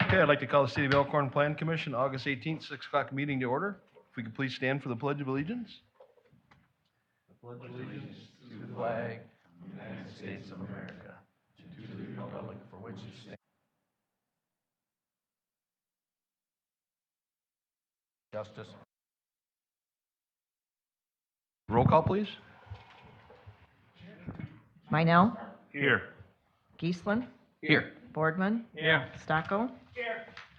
Okay, I'd like to call the City of Elkhorn Plan Commission, August 18th, 6 o'clock meeting to order. If we could please stand for the Pledge of Allegiance. I pledge allegiance to the flag of the United States of America, to the republic for which it stands. Justice. Roll call, please. Meinel, Here. Geisler, Here. Boardman, Here. Stocko,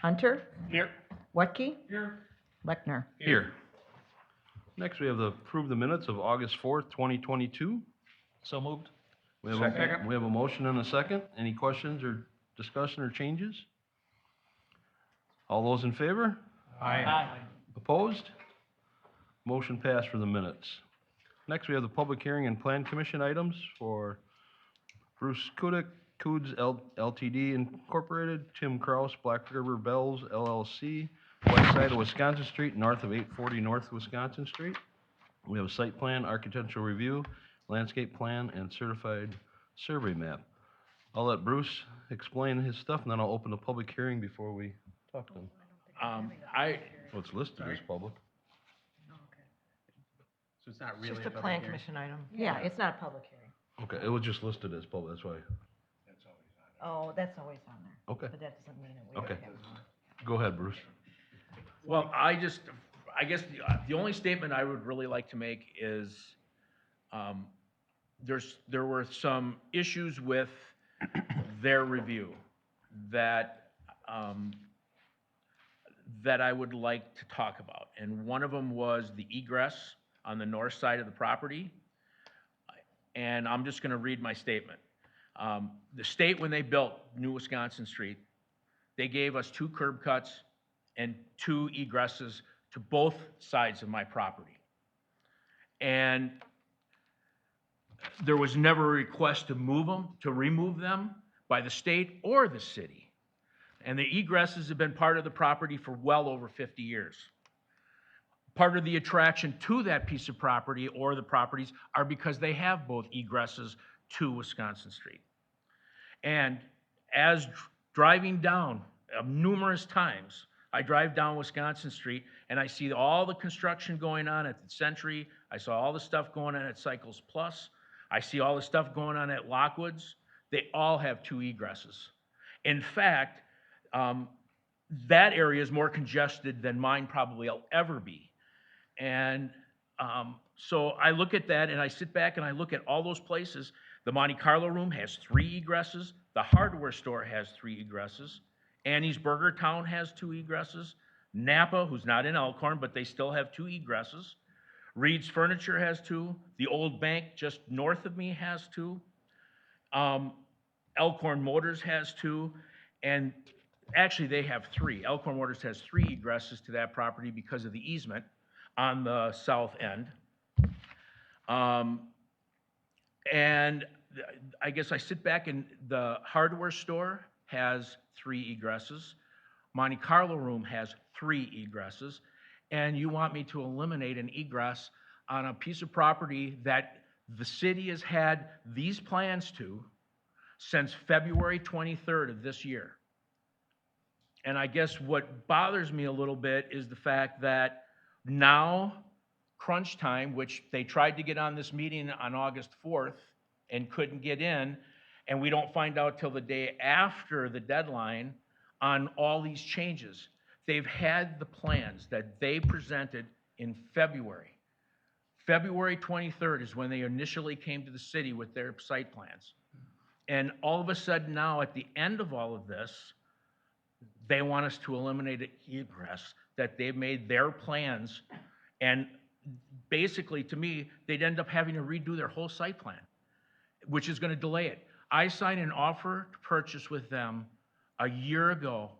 Hunter, Here. Wetke, Lechner. Here. Next, we have the approve the minutes of August 4th, 2022. So moved. We have a motion and a second. Any questions or discussion or changes? All those in favor? Aye. Opposed? Motion passed for the minutes. Next, we have the public hearing and plan commission items for Bruce Kudik, Coods Ltd. Incorporated, Tim Kraus, Black River Bells LLC, west side of Wisconsin Street, north of 840 North Wisconsin Street. We have a site plan, architectural review, landscape plan, and certified survey map. I'll let Bruce explain his stuff, and then I'll open the public hearing before we talk to him. Well, it's listed as public. So it's not It's really just a public plan hearing? commission item. Yeah, it's not a public hearing. Okay, it was just listed as public, that's why. Oh, that's always on there. Okay, But that doesn't mean that we Okay. have one. go ahead, Bruce. Well, I guess the only statement I would really like to make is, there were some issues with their review that, that I would like to talk about. And one of them was the egress on the north side of the property. And I'm just gonna read my statement. The state, when they built New Wisconsin Street, they gave us 2 curb cuts and 2 egresses to both sides of my property. And there was never a request to remove them by the state or the city. And the egresses have been part of the property for well over 50 years. Part of the attraction to that piece of property or the properties are because they have both egresses to Wisconsin Street. And as driving down numerous times, I drive down Wisconsin Street and I see all the construction going on at the Century. I saw all the stuff going on at Cycles Plus. I see all the stuff going on at Lockwood's. They all have 2 egresses. In fact, that area is more congested than mine probably will ever be. And so I look at that and I sit back and I look at all those places. The Monte Carlo room has 3 egresses. The hardware store has 3 egresses. Annie's Burger Town has 2 egresses. Napa, who's not in Elkhorn, but they still have 2 egresses. Reed's Furniture has 2. The old bank just north of me has 2. Elkhorn Motors has 2. And actually, they have 3. Elkhorn Motors has 3 egresses to that property because of the easement on the south end. And I guess I sit back and the hardware store has 3 egresses. Monte Carlo room has 3 egresses. And you want me to eliminate an egress on a piece of property that the city has had these plans to since February 23rd of this year. And I guess what bothers me a little bit is the fact that now, crunch time, which they tried to get on this meeting on August 4th and couldn't get in, and we don't find out till the day after the deadline on all these changes. They've had the plans that they presented in February. February 23rd is when they initially came to the city with their site plans. And all of a sudden now, at the end of all of this, they want us to eliminate an egress that they've made their plans. And basically, to me, they'd end up having to redo their whole site plan, which is going to delay it. I signed an offer to purchase with them a year ago,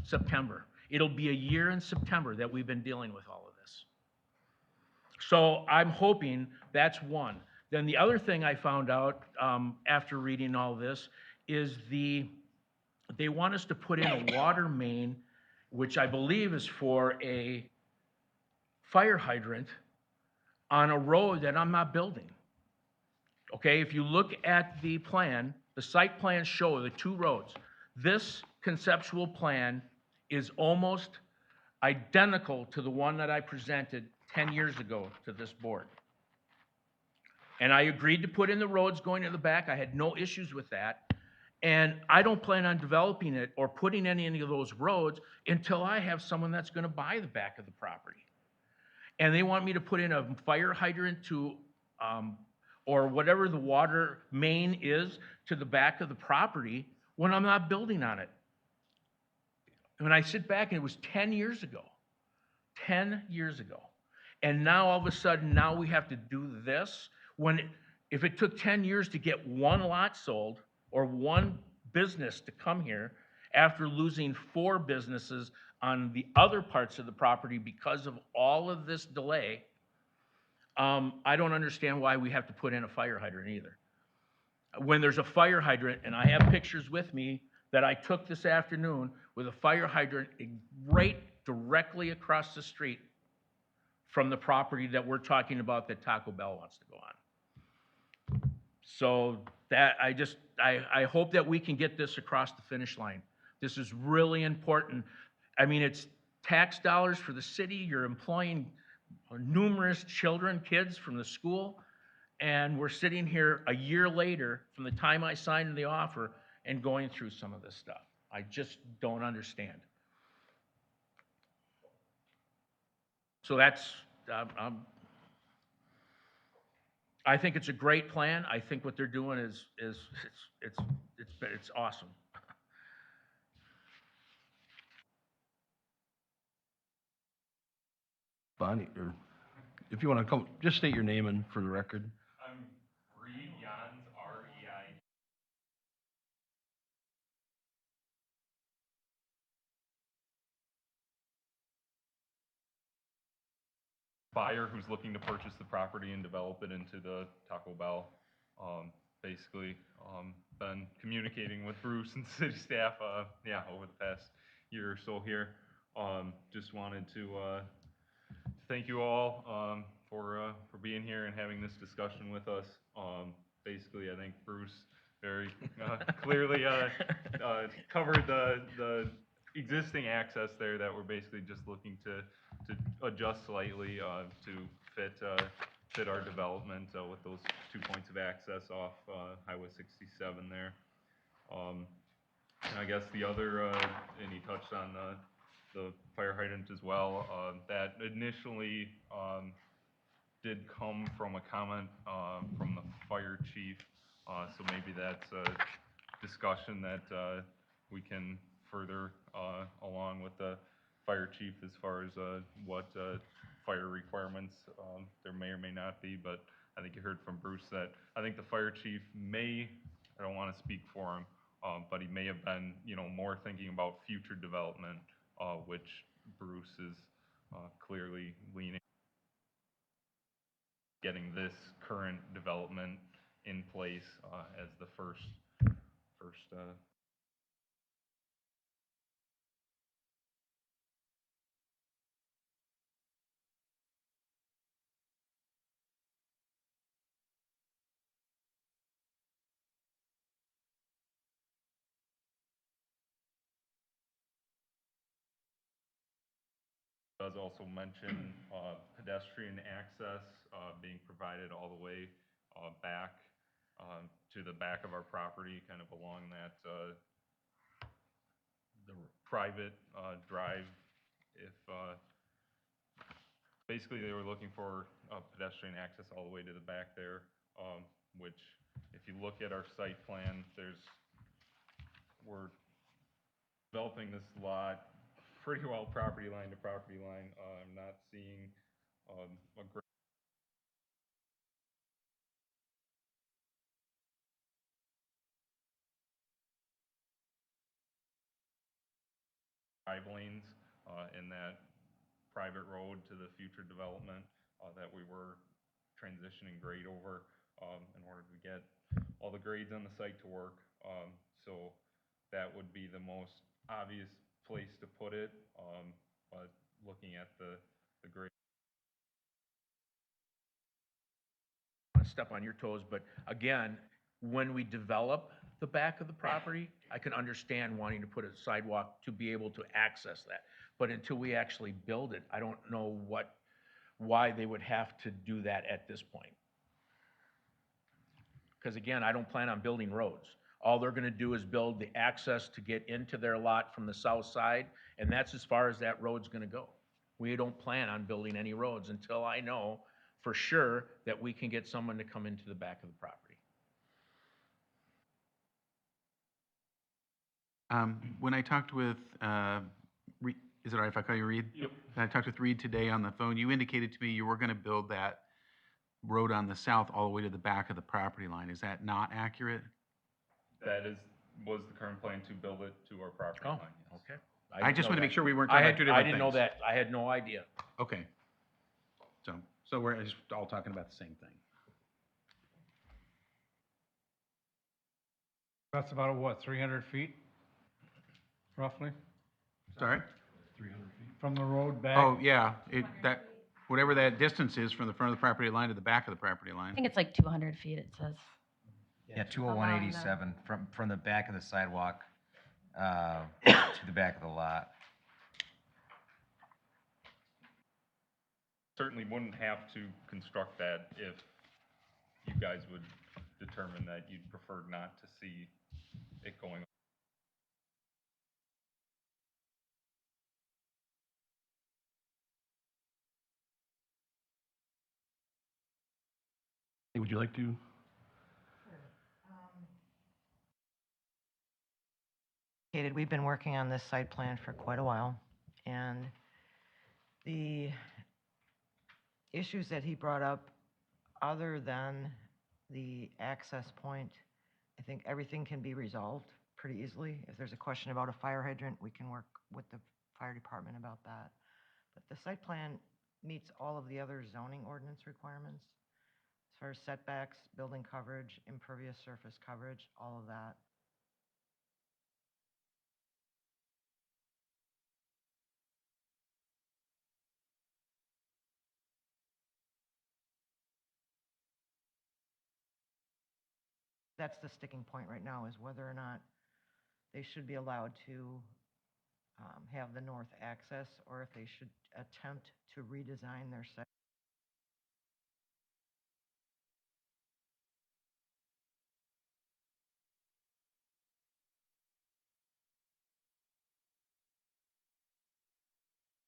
September. It'll be a year in September that we've been dealing with all of this. So I'm hoping that's one. Then the other thing I found out after reading all this is they want us to put in a water main, which I believe is for a fire hydrant on a road that I'm not building. Okay, if you look at the plan, the site plans show the 2 roads. This conceptual plan is almost identical to the one that I presented 10 years ago to this board. And I agreed to put in the roads going to the back. I had no issues with that. And I don't plan on developing it or putting any of those roads until I have someone that's gonna buy the back of the property. And they want me to put in a fire hydrant to, or whatever the water main is to the back of the property when I'm not building on it. When I sit back, and it was 10 years ago, 10 years ago. And now all of a sudden, now we have to do this, when, if it took 10 years to get one lot sold or one business to come here after losing 4 businesses on the other parts of the property because of all of this delay, I don't understand why we have to put in a fire hydrant either. When there's a fire hydrant, and I have pictures with me that I took this afternoon with a fire hydrant right directly across the street from the property that we're talking about that Taco Bell wants to go on. So that, I hope that we can get this across the finish line. This is really important. I mean, it's tax dollars for the city. You're employing numerous children, kids from the school, and we're sitting here a year later from the time I signed the offer and going through some of this stuff. I just don't understand. So that's, I think it's a great plan. I think what they're doing is it's awesome. Bonnie, or if you want to come, just state your name and for the record. I'm Reed Jans, R-E-I. Buyer who's looking to purchase the property and develop it into the Taco Bell. Basically, been communicating with Bruce and city staff, over the past year or so here. Just wanted to thank you all for being here and having this discussion with us. Basically, I think Bruce very clearly covered the existing access there that we're basically just looking to adjust slightly to fit our development with those 2 points of access off Highway 67 there. And I guess the other, and he touched on the fire hydrant as well, that initially did come from a comment from the fire chief, so maybe that's a discussion that we can further along with the fire chief as far as what fire requirements there may or may not be, but I think you heard from Bruce that I think the fire chief may, I don't want to speak for him, but he may have been, more thinking about future development, which Bruce is clearly leaning, getting this current development in place as the first does also mention pedestrian access being provided all the way back to the back of our property, kind of along that the private drive. If basically they were looking for pedestrian access all the way to the back there, which if you look at our site plan, we're developing this lot pretty well property line to property line. I'm not seeing a great drive lanes in that private road to the future development that we were transitioning grade over in order to get all the grades on the site to work. So that would be the most obvious place to put it, but looking at the grade. Step on your toes, but again, when we develop, the back of the property, I can understand wanting to put a sidewalk to be able to access that. But until we actually build it, I don't know why they would have to do that at this point. Because again, I don't plan on building roads. All they're gonna do is build the access to get into their lot from the south side, and that's as far as that road's gonna go. We don't plan on building any roads until I know for sure that we can get someone to come into the back of the property. When I talked with, is it all right if I call you Reed? Yep. I talked with Reed today on the phone. You indicated to me you were going to build that road on the south all the way to the back of the property line. Is that not accurate? That was the current plan, to build it to our property Oh, line, yes. okay. I didn't just know want to make that. sure we weren't I talking had, about two I different didn't things. know that. I had no idea. Okay. So we're just all talking about the same thing. That's about, what, 300 feet, roughly, Sorry? from the road back? Oh, yeah, whatever that distance is from the front of the property line to the back of the property I line. think it's like 200 feet, it says. Yeah, 20187 from the back of the sidewalk to the back of the lot. Certainly wouldn't have to construct that if you guys would determine that you'd prefer not to see it going. Would you like to? We've been working on this site plan for quite a while, and the issues that he brought up, other than the access point, I think everything can be resolved pretty easily. If there's a question about a fire hydrant, we can work with the fire department about that. But the site plan meets all of the other zoning ordinance requirements, as far as setbacks, building coverage, impervious surface coverage, all of that. That's the sticking point right now, is whether or not they should be allowed to have the north access, or if they should attempt to redesign their site.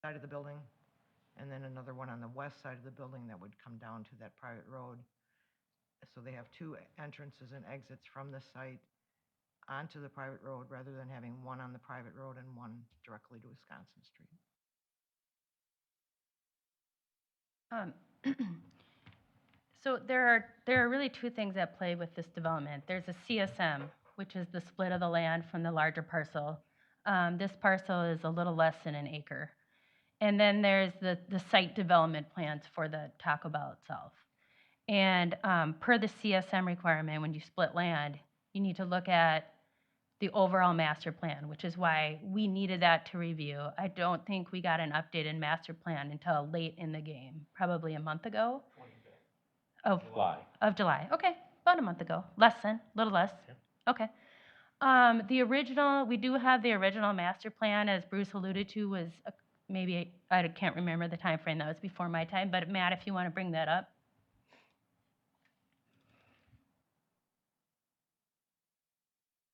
Side of the building, and then another one on the west side of the building that would come down to that private road. So they have two entrances and exits from the site onto the private road, rather than having one on the private road and one directly to Wisconsin Street. So there are really two things at play with this development. There's a CSM, which is the split of the land from the larger parcel. This parcel is a little less than an acre. And then there's the site development plans for the Taco Bell itself. And per the CSM requirement, when you split land, you need to look at the overall master plan, which is why we needed that to review. I don't think we got an updated master plan until late in the game, probably a month ago. July. Of July, okay, about a month ago, less than, a little less, okay. The original, we do have the original master plan, as Bruce alluded to, was maybe, I can't remember the time frame. That was before my time, but Matt, if you want to bring that up.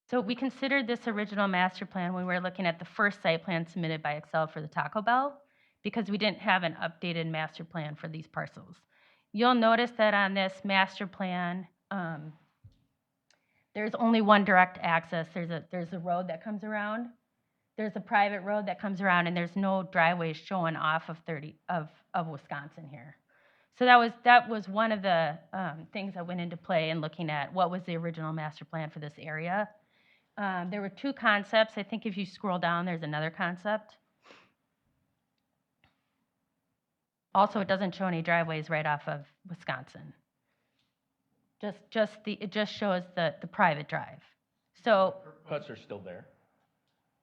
So we considered this original master plan when we were looking at the first site plan submitted by Excel for the Taco Bell, because we didn't have an updated master plan for these parcels. You'll notice that on this master plan, there's only one direct access. There's a road that comes around. There's a private road that comes around, and there's no driveways showing off of Wisconsin here. So that was one of the things that went into play in looking at what was the original master plan for this area. There were two concepts. I think if you scroll down, there's another concept. Also, it doesn't show any driveways right off of Wisconsin. It just shows the private drive. So Curb cuts are still there.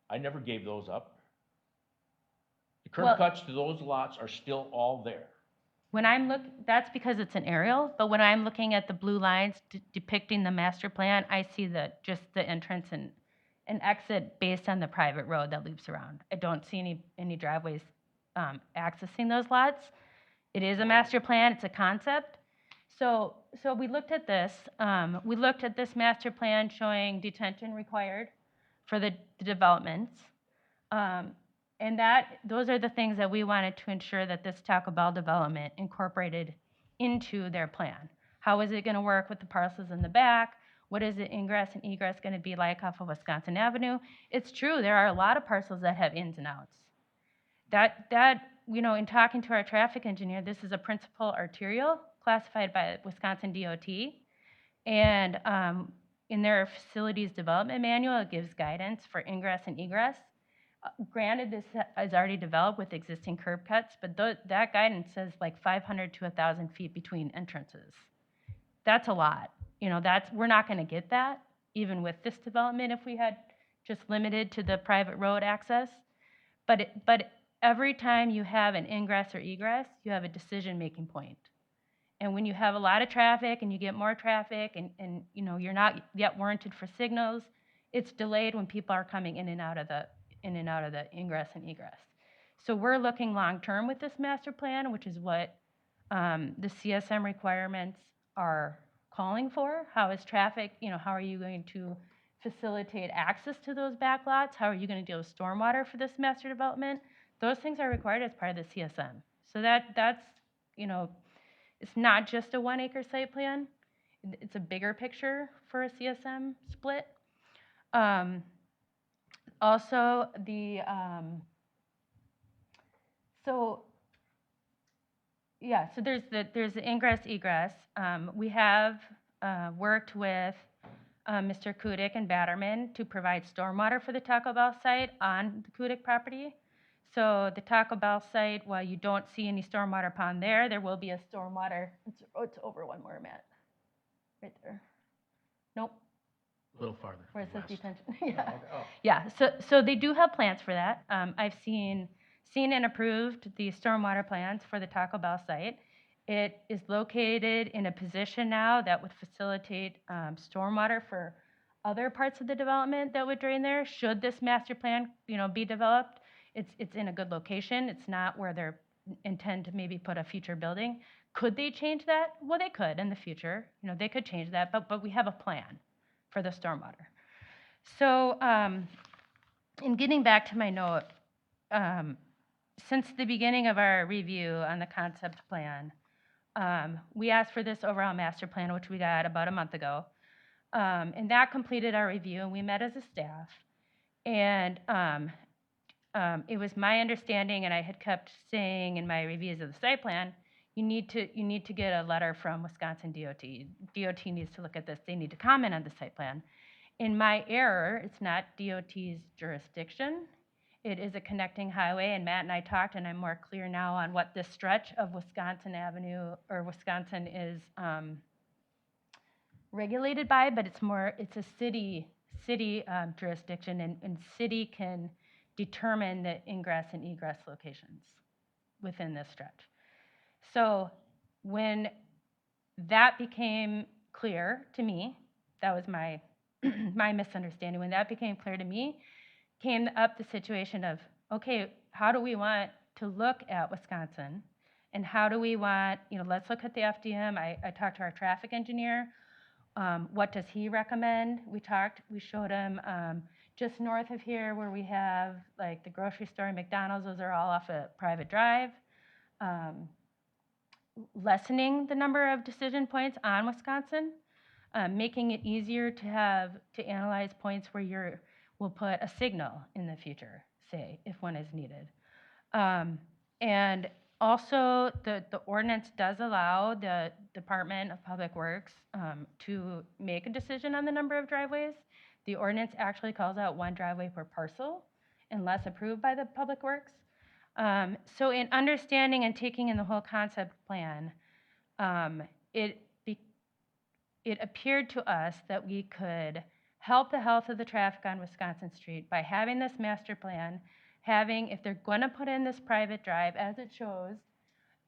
I never gave those up. The Well- curb cuts to those lots are still all there. When that's because it's an aerial, but when I'm looking at the blue lines depicting the master plan, I see just the entrance and exit based on the private road that loops around. I don't see any driveways accessing those lots. It is a master plan, it's a concept. So we looked at this. We looked at this master plan showing detention required for the developments. And those are the things that we wanted to ensure that this Taco Bell development incorporated into their plan. How is it going to work with the parcels in the back? What is the ingress and egress going to be like off of Wisconsin Avenue? It's true, there are a lot of parcels that have ins and outs. In talking to our traffic engineer, this is a principal arterial classified by Wisconsin DOT. And in their facilities development manual, it gives guidance for ingress and egress. Granted, this is already developed with existing curb cuts, but that guidance says like 500 to 1,000 feet between entrances. That's a lot. We're not going to get that, even with this development, if we had just limited to the private road access. But every time you have an ingress or egress, you have a decision-making point. And when you have a lot of traffic and you get more traffic and you're not yet warranted for signals, it's delayed when people are coming in and out of the ingress and egress. So we're looking long-term with this master plan, which is what the CSM requirements are calling for. How is traffic, how are you going to facilitate access to those back lots? How are you going to deal with stormwater for this master development? Those things are required as part of the CSM. So that's, it's not just a 1 acre site plan. It's a bigger picture for a CSM split. Also, so there's the ingress egress. We have worked with Mr. Kudik and Batterman to provide stormwater for the Taco Bell site on the Kudik property. So the Taco Bell site, while you don't see any stormwater pond there will be a stormwater. It's over one more, Matt. Right there. Nope. A little farther. Where it says west. detention. Yeah. Yeah. So they do have plans for that. I've seen and approved the stormwater plans for the Taco Bell site. It is located in a position now that would facilitate stormwater for other parts of the development that would drain there. Should this master plan, be developed, it's in a good location. It's not where they're intend to maybe put a future building. Could they change that? Well, they could in the future. They could change that, but we have a plan for the stormwater. So in getting back to my note, since the beginning of our review on the concept plan, we asked for this overall master plan, which we got about a month ago. And that completed our review, and we met as a staff. And it was my understanding, and I had kept saying in my reviews of the site plan, you need to get a letter from Wisconsin DOT. DOT needs to look at this. They need to comment on the site plan. In my error, it's not DOT's jurisdiction. It is a connecting highway, and Matt and I talked, and I'm more clear now on what this stretch of Wisconsin Avenue or Wisconsin is regulated by, but it's a city jurisdiction, and city can determine the ingress and egress locations within this stretch. So when that became clear to me, that was my my misunderstanding. When that became clear to me, came up the situation of, okay, how do we want to look at Wisconsin? And how do we want, let's look at the FDM. I talked to our traffic engineer. What does he recommend? We showed him just north of here where we have like the grocery store and McDonald's, those are all off a private drive. Lessening the number of decision points on Wisconsin, making it easier to analyze points where we'll put a signal in the future, say, if one is needed. And also, the ordinance does allow the Department of Public Works to make a decision on the number of driveways. The ordinance actually calls out 1 driveway per parcel unless approved by the Public Works. So in understanding and taking in the whole concept plan, it appeared to us that we could help the health of the traffic on Wisconsin Street by having this master plan, if they're going to put in this private drive as it shows,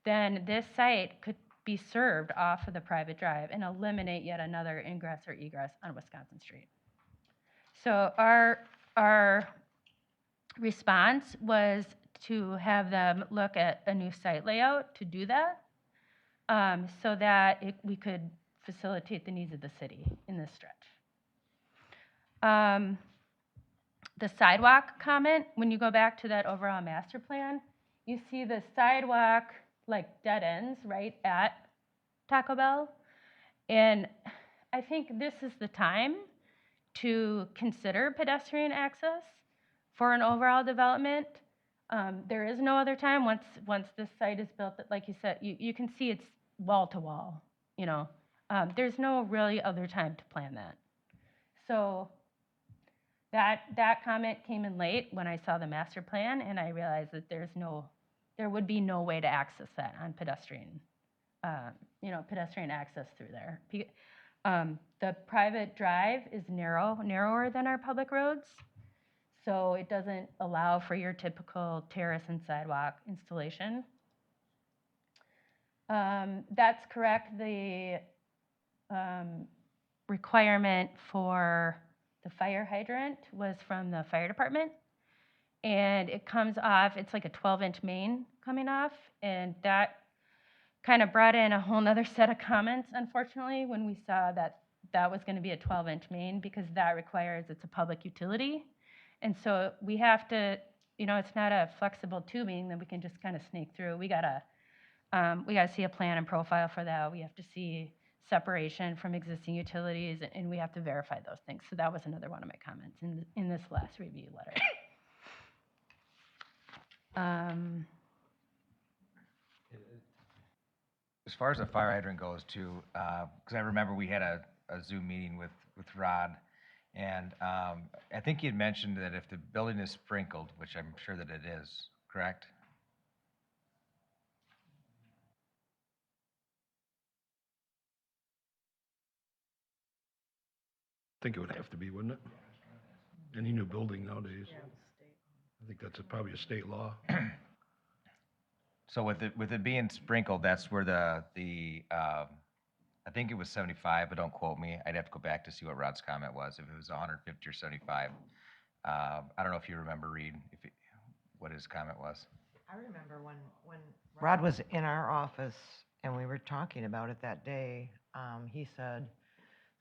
then this site could be served off of the private drive and eliminate yet another ingress or egress on Wisconsin Street. So our response was to have them look at a new site layout to do that, so that we could facilitate the needs of the city in this stretch. The sidewalk comment, when you go back to that overall master plan, you see the sidewalk like dead ends right at Taco Bell. And I think this is the time to consider pedestrian access for an overall development. There is no other time once this site is built, that, like you said, you can see it's wall to wall, you know. There's no really other time to plan that. So that comment came in late when I saw the master plan, and I realized that there would be no way to access that on pedestrian, pedestrian access through there. The private drive is narrower than our public roads, so it doesn't allow for your typical terrace and sidewalk installation. That's correct. The requirement for the fire hydrant was from the fire department, and it comes off, it's like a 12-inch main coming off, and that kind of brought in a whole nother set of comments, unfortunately, when we saw that that was going to be a 12-inch main, because that requires, it's a public utility. And so we have to, it's not a flexible tubing that we can just kind of snake through. We gotta see a plan and profile for that. We have to see separation from existing utilities, and we have to verify those things. So that was another one of my comments in this last review letter. As far as the fire hydrant goes too, because I remember we had a Zoom meeting with Rod, and I think he had mentioned that if the building is sprinkled, which I'm sure that it is, correct? I think it would have to be, wouldn't it? Any new building nowadays. I think that's probably a state law. So with it being sprinkled, that's where I think it was 75, but don't quote me. I'd have to go back to see what Rod's comment was, if it was 150 or 75. I don't know if you remember, Reed, what his comment was. I remember when Rod was in our office and we were talking about it that day, he said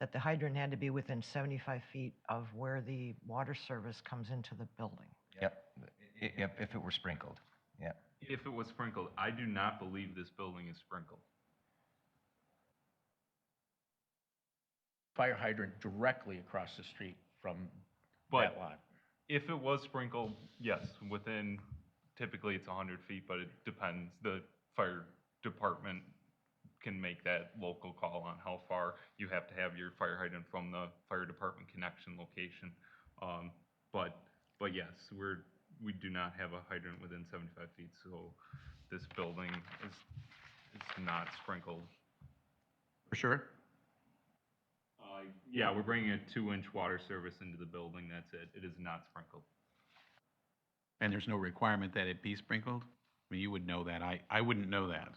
that the hydrant had to be within 75 feet of where the water service comes into the building. Yep, if it were sprinkled, yeah. If it was sprinkled, I do not believe this building is sprinkled. Fire hydrant directly across the street from But that lot. if it was sprinkled, yes, within, typically it's 100 feet, but it depends. The fire department can make that local call on how far you have to have your fire hydrant from the fire department connection location. But yes, we do not have a hydrant within 75 feet, so this building is not sprinkled. For sure? Yeah, we're bringing a 2-inch water service into the building, that's it. It is not sprinkled. And there's no requirement that it be sprinkled? I mean, you would know that. I wouldn't know that.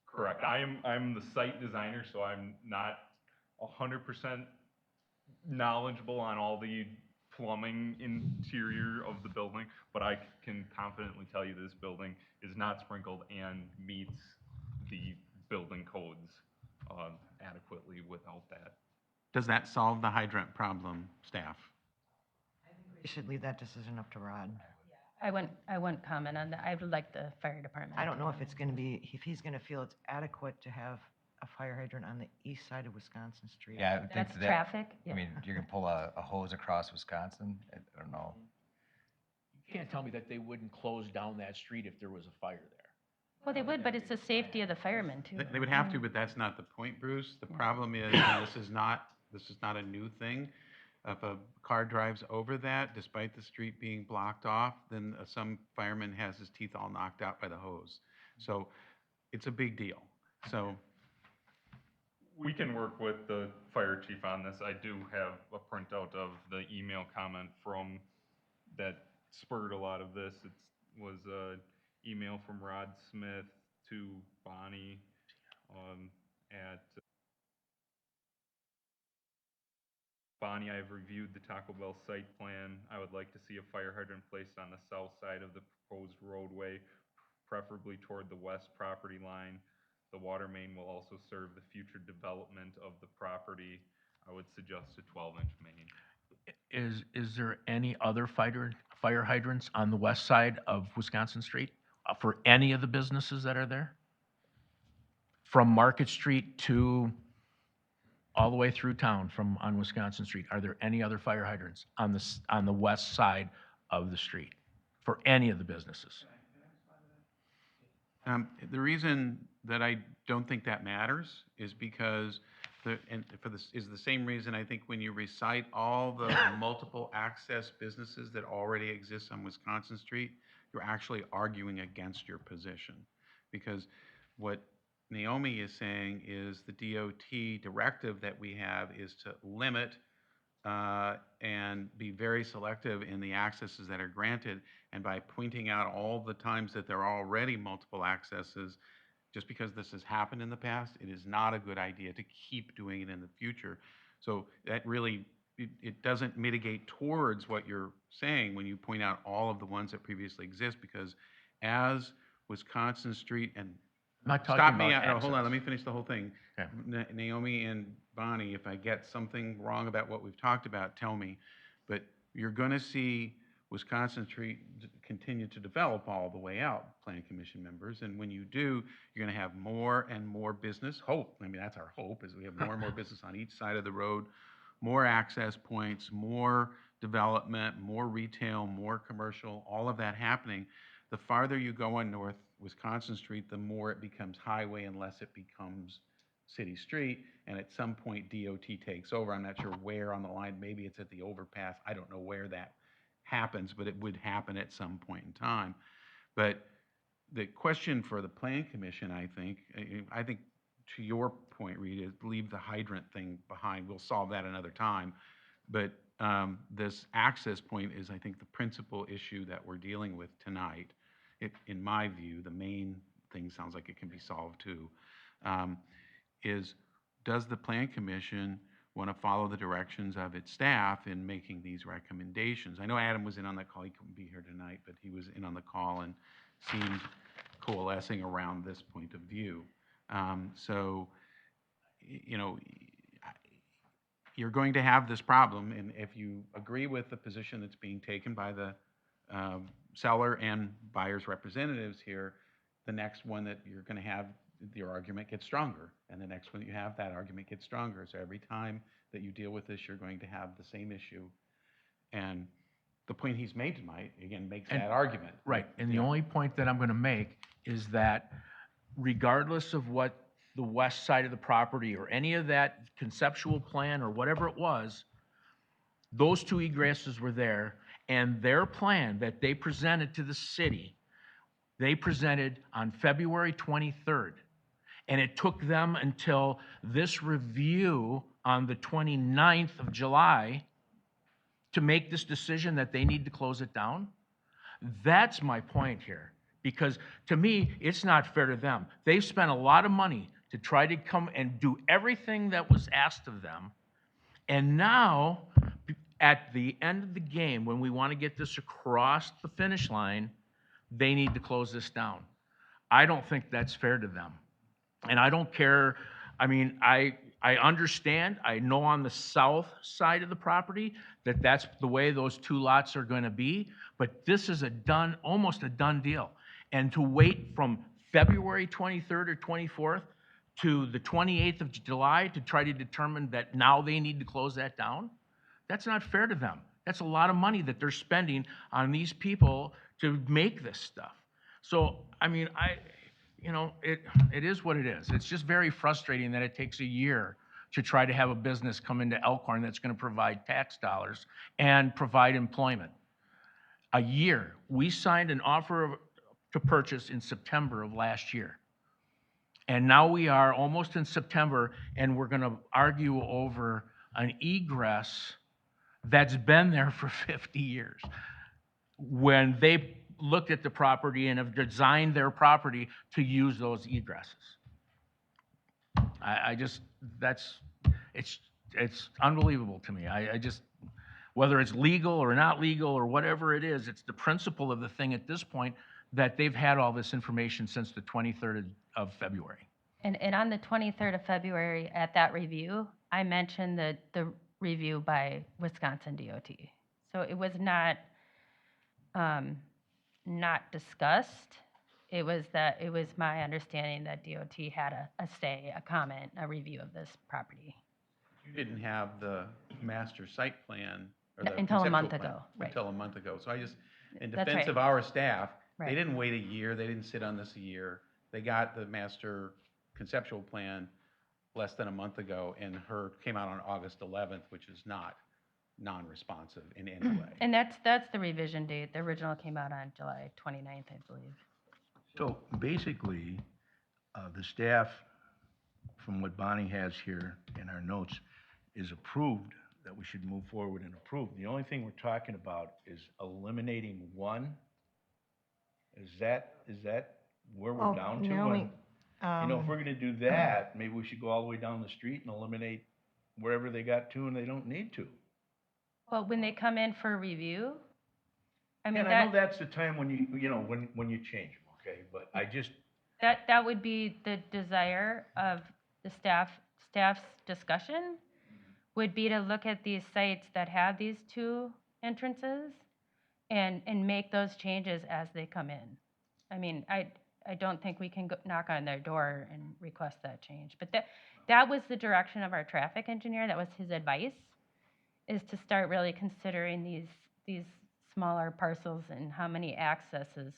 Correct. I'm the site designer, so I'm not 100% knowledgeable on all the plumbing interior of the building, but I can confidently tell you this building is not sprinkled and meets the building codes adequately without that. Does that solve the hydrant problem, staff? We should leave that decision up to Rod. I wouldn't comment on that. I would like the fire department. I don't to know if comment. it's going to be, if he's going to feel it's adequate to have a fire hydrant on the east side of Wisconsin Street. Yeah, I would think That's that. traffic. I Yeah. mean, you're gonna pull a hose across Wisconsin? I don't know. You can't tell me that they wouldn't close down that street if there was a fire there. Well, they would, but it's the safety of the firemen too. They would have to, but that's not the point, Bruce. The problem is, and this is not a new thing. If a car drives over that, despite the street being blocked off, then some fireman has his teeth all knocked out by the hose. So it's a big deal. So We can work with the fire chief on this. I do have a printout of the email comment from that spurred a lot of this. It was an email from Rod Smith to Bonnie, at Bonnie, I've reviewed the Taco Bell site plan. I would like to see a fire hydrant placed on the south side of the proposed roadway, preferably toward the west property line. The water main will also serve the future development of the property. I would suggest a 12-inch main. Is there any other fire hydrants on the west side of Wisconsin Street for any of the businesses that are there? From Market Street to all the way through town on Wisconsin Street, are there any other fire hydrants on the west side of the street for any of the businesses? The reason that I don't think that matters is because is the same reason I think when you recite all the multiple access businesses that already exist on Wisconsin Street, you're actually arguing against your position. Because what Naomi is saying is the DOT directive that we have is to limit and be very selective in the accesses that are granted. And by pointing out all the times that there are already multiple accesses, just because this has happened in the past, it is not a good idea to keep doing it in the future. So that really, it doesn't mitigate towards what you're saying when you point out all of the ones that previously exist, because as Wisconsin Street and I'm not talking stop about me, hold on, access. let me finish the whole thing. Okay. Naomi and Bonnie, if I get something wrong about what we've talked about, tell me. But you're gonna see Wisconsin Street continue to develop all the way out, Plan Commission members. And when you do, you're gonna have more and more business, that's our hope, is we have more and more business on each side of the road, more access points, more development, more retail, more commercial, all of that happening. The farther you go on North Wisconsin Street, the more it becomes highway and less it becomes city street. And at some point, DOT takes over. I'm not sure where on the line. Maybe it's at the overpass. I don't know where that happens, but it would happen at some point in time. But the question for the Plan Commission, I think to your point, Rita, is leave the hydrant thing behind. We'll solve that another time. But this access point is, I think, the principal issue that we're dealing with tonight. In my view, the main thing sounds like it can be solved too, does the Plan Commission want to follow the directions of its staff in making these recommendations? I know Adam was in on that call. He couldn't be here tonight, but he was in on the call and seemed coalescing around this point of view. So, you know, you're going to have this problem, and if you agree with the position that's being taken by the seller and buyer's representatives here, the next one that you're going to have, your argument gets stronger, and the next one that you have, that argument gets stronger. So every time that you deal with this, you're going to have the same issue. And the point he's made tonight, again, makes that argument. Right, and the only point that I'm gonna make is that regardless of what the west side of the property or any of that conceptual plan or whatever it was, those two egresses were there, and their plan that they presented to the city, they presented on February 23rd. And it took them until this review on the 29th of July to make this decision that they need to close it down. That's my point here. Because to me, it's not fair to them. They've spent a lot of money to try to come and do everything that was asked of them. And now, at the end of the game, when we want to get this across the finish line, they need to close this down. I don't think that's fair to them. And I don't care, I mean, I understand, I know on the south side of the property that that's the way those two lots are going to be, but this is almost a done deal. And to wait from February 23rd or 24th to the 28th of July to try to determine that now they need to close that down, that's not fair to them. That's a lot of money that they're spending on these people to make this stuff. So, I mean, it is what it is. It's just very frustrating that it takes a year to try to have a business come into Elkhorn that's going to provide tax dollars and provide employment. A year. We signed an offer to purchase in September of last year. And now we are almost in September, and we're going to argue over an egress that's been there for 50 years. When they looked at the property and have designed their property to use those egresses. I just, it's unbelievable to me. I just, whether it's legal or not legal or whatever it is, it's the principle of the thing at this point that they've had all this information since the 23rd of February. And on the 23rd of February, at that review, I mentioned the review by Wisconsin DOT. So it was not discussed. It was my understanding that DOT had a say, a comment, a review of this property. You didn't have the master site plan or No, the until a month conceptual plan ago, right. Until a month ago. So I just, in That's defense right. of our staff, they Right. didn't wait a year, they didn't sit on this a year. They got the master conceptual plan less than a month ago, and came out on August 11th, which is not non-responsive in any way. And that's the revision date. The original came out on July 29th, I believe. So basically, the staff, from what Bonnie has here in our notes, is approved that we should move forward and approve. The only thing we're talking about is eliminating one. Is that where we're Well, down to? Naomi, And, if we're gonna do that, maybe we should go all the way down the street and eliminate wherever they got to and they don't need to. Well, when they come in for review, I mean, And I know that's the time when when you change them, okay? But I just, that would be the desire of the staff's discussion, would be to look at these sites that have these two entrances and make those changes as they come in. I mean, I don't think we can knock on their door and request that change. But that was the direction of our traffic engineer. That was his advice, is to start really considering these smaller parcels and how many accesses,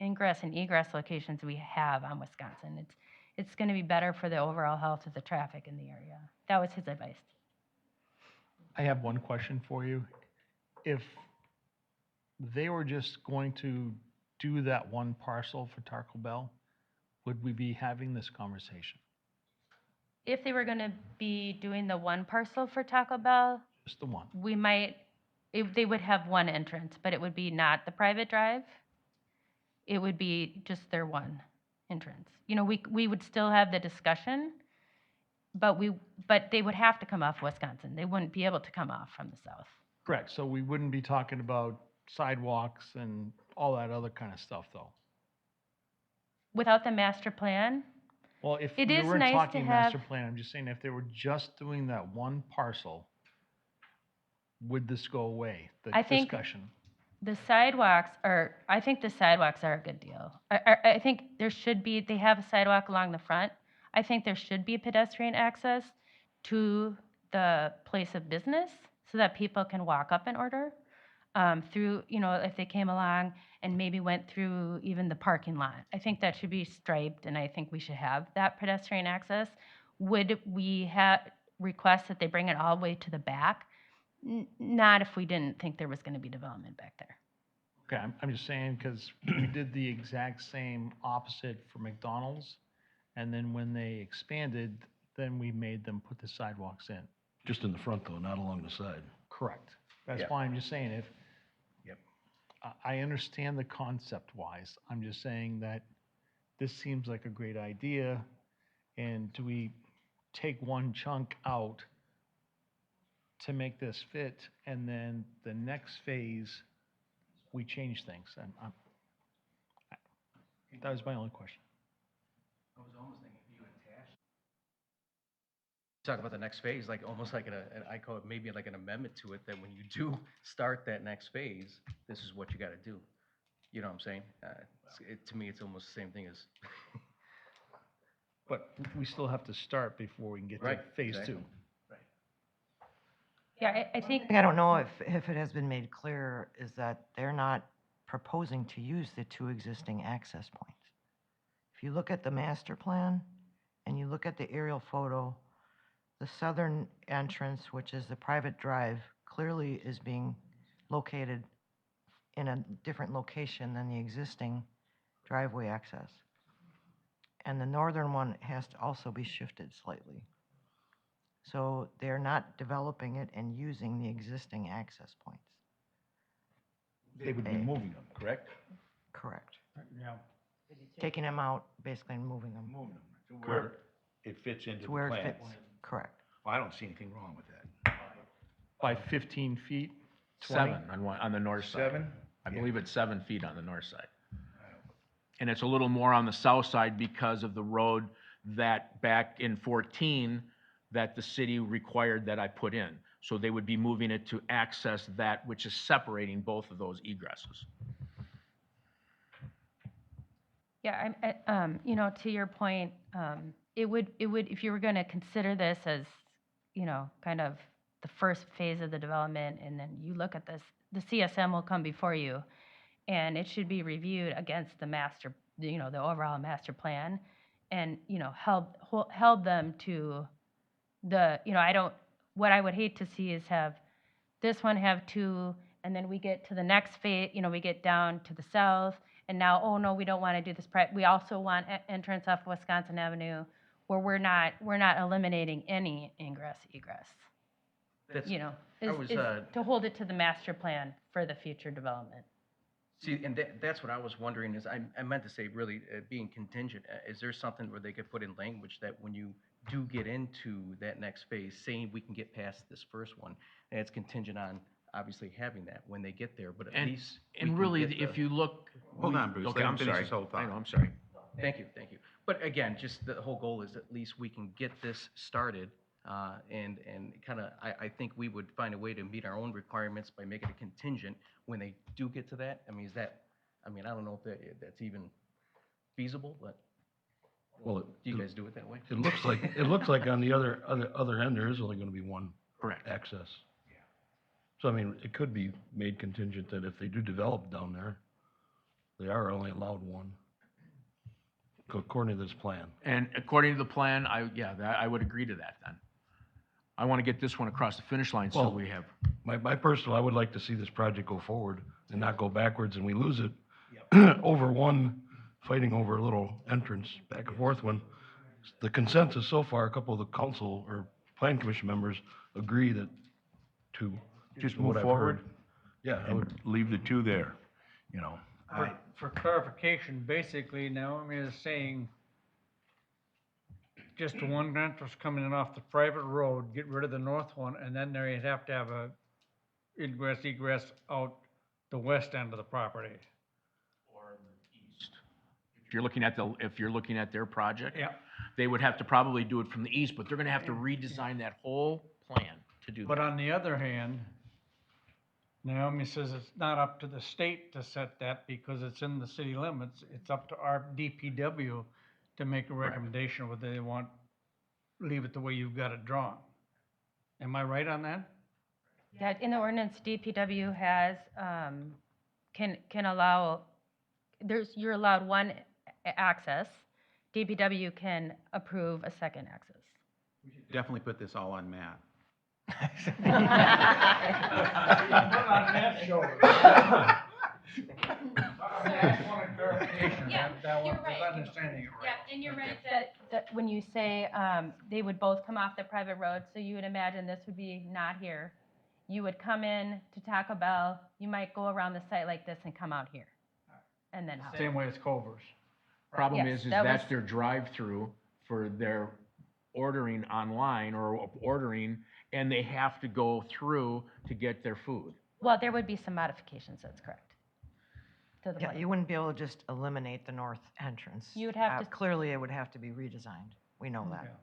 ingress and egress locations we have on Wisconsin. It's going to be better for the overall health of the traffic in the area. That was his advice. I have one question for you. If they were just going to do that one parcel for Taco Bell, would we be having this conversation? If they were going to be doing the one parcel for Taco Bell, Just the one? they would have one entrance, but it would be not the private drive. It would be just their one entrance. We would still have the discussion, but they would have to come off Wisconsin. They wouldn't be able to come off from the south. Correct, so we wouldn't be talking about sidewalks and all that other kind of stuff, though? Without the master plan, Well, if It we is weren't nice to talking master have- plan, I'm just saying if they were just doing that one parcel, would this go away, the I think- discussion? I think the sidewalks are a good deal. I think they have a sidewalk along the front. I think there should be pedestrian access to the place of business so that people can walk up and order through, if they came along and maybe went through even the parking lot. I think that should be striped, and I think we should have that pedestrian access. Would we request that they bring it all the way to the back? Not if we didn't think there was going to be development back there. Okay, I'm just saying, because we did the exact same opposite for McDonald's, and then when they expanded, then we made them put the sidewalks in. just in the front though, not along the side. Correct. That's Yeah. why I'm just saying, Yep. I understand the concept-wise, I'm just saying that this seems like a great idea, and do we take one chunk out to make this fit, and then the next phase, we change things? That was my only question. Talk about the next phase, like almost like I call it maybe like an amendment to it, that when you do start that next phase, this is what you gotta do. You know what I'm saying? To me, it's almost the same thing as. But we still have to start before we can get to Right, phase exactly. two. Yeah, I think, I don't know if it has been made clear, is that they're not proposing to use the two existing access points. If you look at the master plan and you look at the aerial photo, the southern entrance, which is the private drive, clearly is being located in a different location than the existing driveway access. And the northern one has to also be shifted slightly. So they're not developing it and using the existing access points. They would be moving them, correct? Correct. Yeah. Taking them out, basically, and moving them Moving them to where it fits into to the where it plan. fits. Correct. Well, I don't see anything wrong with that. By 15 feet? 20? 7 on the north side. 7? I believe it's 7 feet on the north side. And it's a little more on the south side because of the road that back in 14, that the city required that I put in. So they would be moving it to access that which is separating both of those egresses. Yeah, you know, to your point, it would, if you were gonna consider this as, you know, kind of the first phase of the development, and then you look at this, the CSM will come before you, and it should be reviewed against the master, you know, the overall master plan, and, you know, held them to the, you know, what I would hate to see is have this one have 2, and then we get to the next phase, you know, we get down to the south, and now, oh, no, we don't want to do this, we also want entrance off Wisconsin Avenue, where we're not eliminating any ingress, egress. That's, You know, I was, to hold it to the master plan for the future development. see, and that's what I was wondering is, I meant to say really, being contingent, is there something where they could put in language that when you do get into that next phase, saying we can get past this first one, and it's contingent on obviously having that when they get there, but at And, least. we and can really, get if the- you look. Hold on, Bruce, Okay, let him I'm finish sorry. his whole thought. I know, I'm sorry. Thank you, thank you. But again, just the whole goal is at least we can get this started, and kind of, I think we would find a way to meet our own requirements by making it contingent when they do get to that. I mean, I don't know if that's even feasible, but Well, do you guys do it that way? it looks like on the other end, there is only gonna be one Correct. access. So, I mean, it could be made contingent that if they do develop down there, they are only allowed one, according to this plan. And according to the plan, I would agree to that then. I want to get this one across the finish line so Well- we have, My personal, I would like to see this project go forward and not go backwards and we lose it over fighting over a little entrance back and forth when the consensus so far, a couple of the council or plan commission members agree that to. Just from what move I've forward heard. Yeah, I would, and leave the 2 there, you know. For clarification, basically, Naomi is saying just one entrance coming in off the private road, get rid of the north one, and then there you'd have to have a ingress, egress out the west end of the property. if you're looking at their project. Yeah. They would have to probably do it from the east, but they're going to have to redesign that whole plan to do But that. on the other hand, Naomi says it's not up to the state to set that because it's in the city limits. It's up to our DPW to make a recommendation whether they leave it the way you've got it drawn. Am I right on that? Yeah, in the ordinance, DPW has, can allow, you're allowed one access. DPW can approve a second access. Definitely put this all on Matt. Yeah, you're right. Yeah, and you're right that when you say, they would both come off the private road, so you would imagine this would be not here. You would come in to Taco Bell, you might go around the site like this and come out here. And then out. Same way as Culver's. Problem Yes, is that that's was- their drive-through for their ordering online or ordering, and they have to go through to get their food. Well, there would be some modifications, that's correct. To the Yeah, plan. you wouldn't be able to just eliminate the north entrance. You would have to- Clearly, it would have to be redesigned. We know that.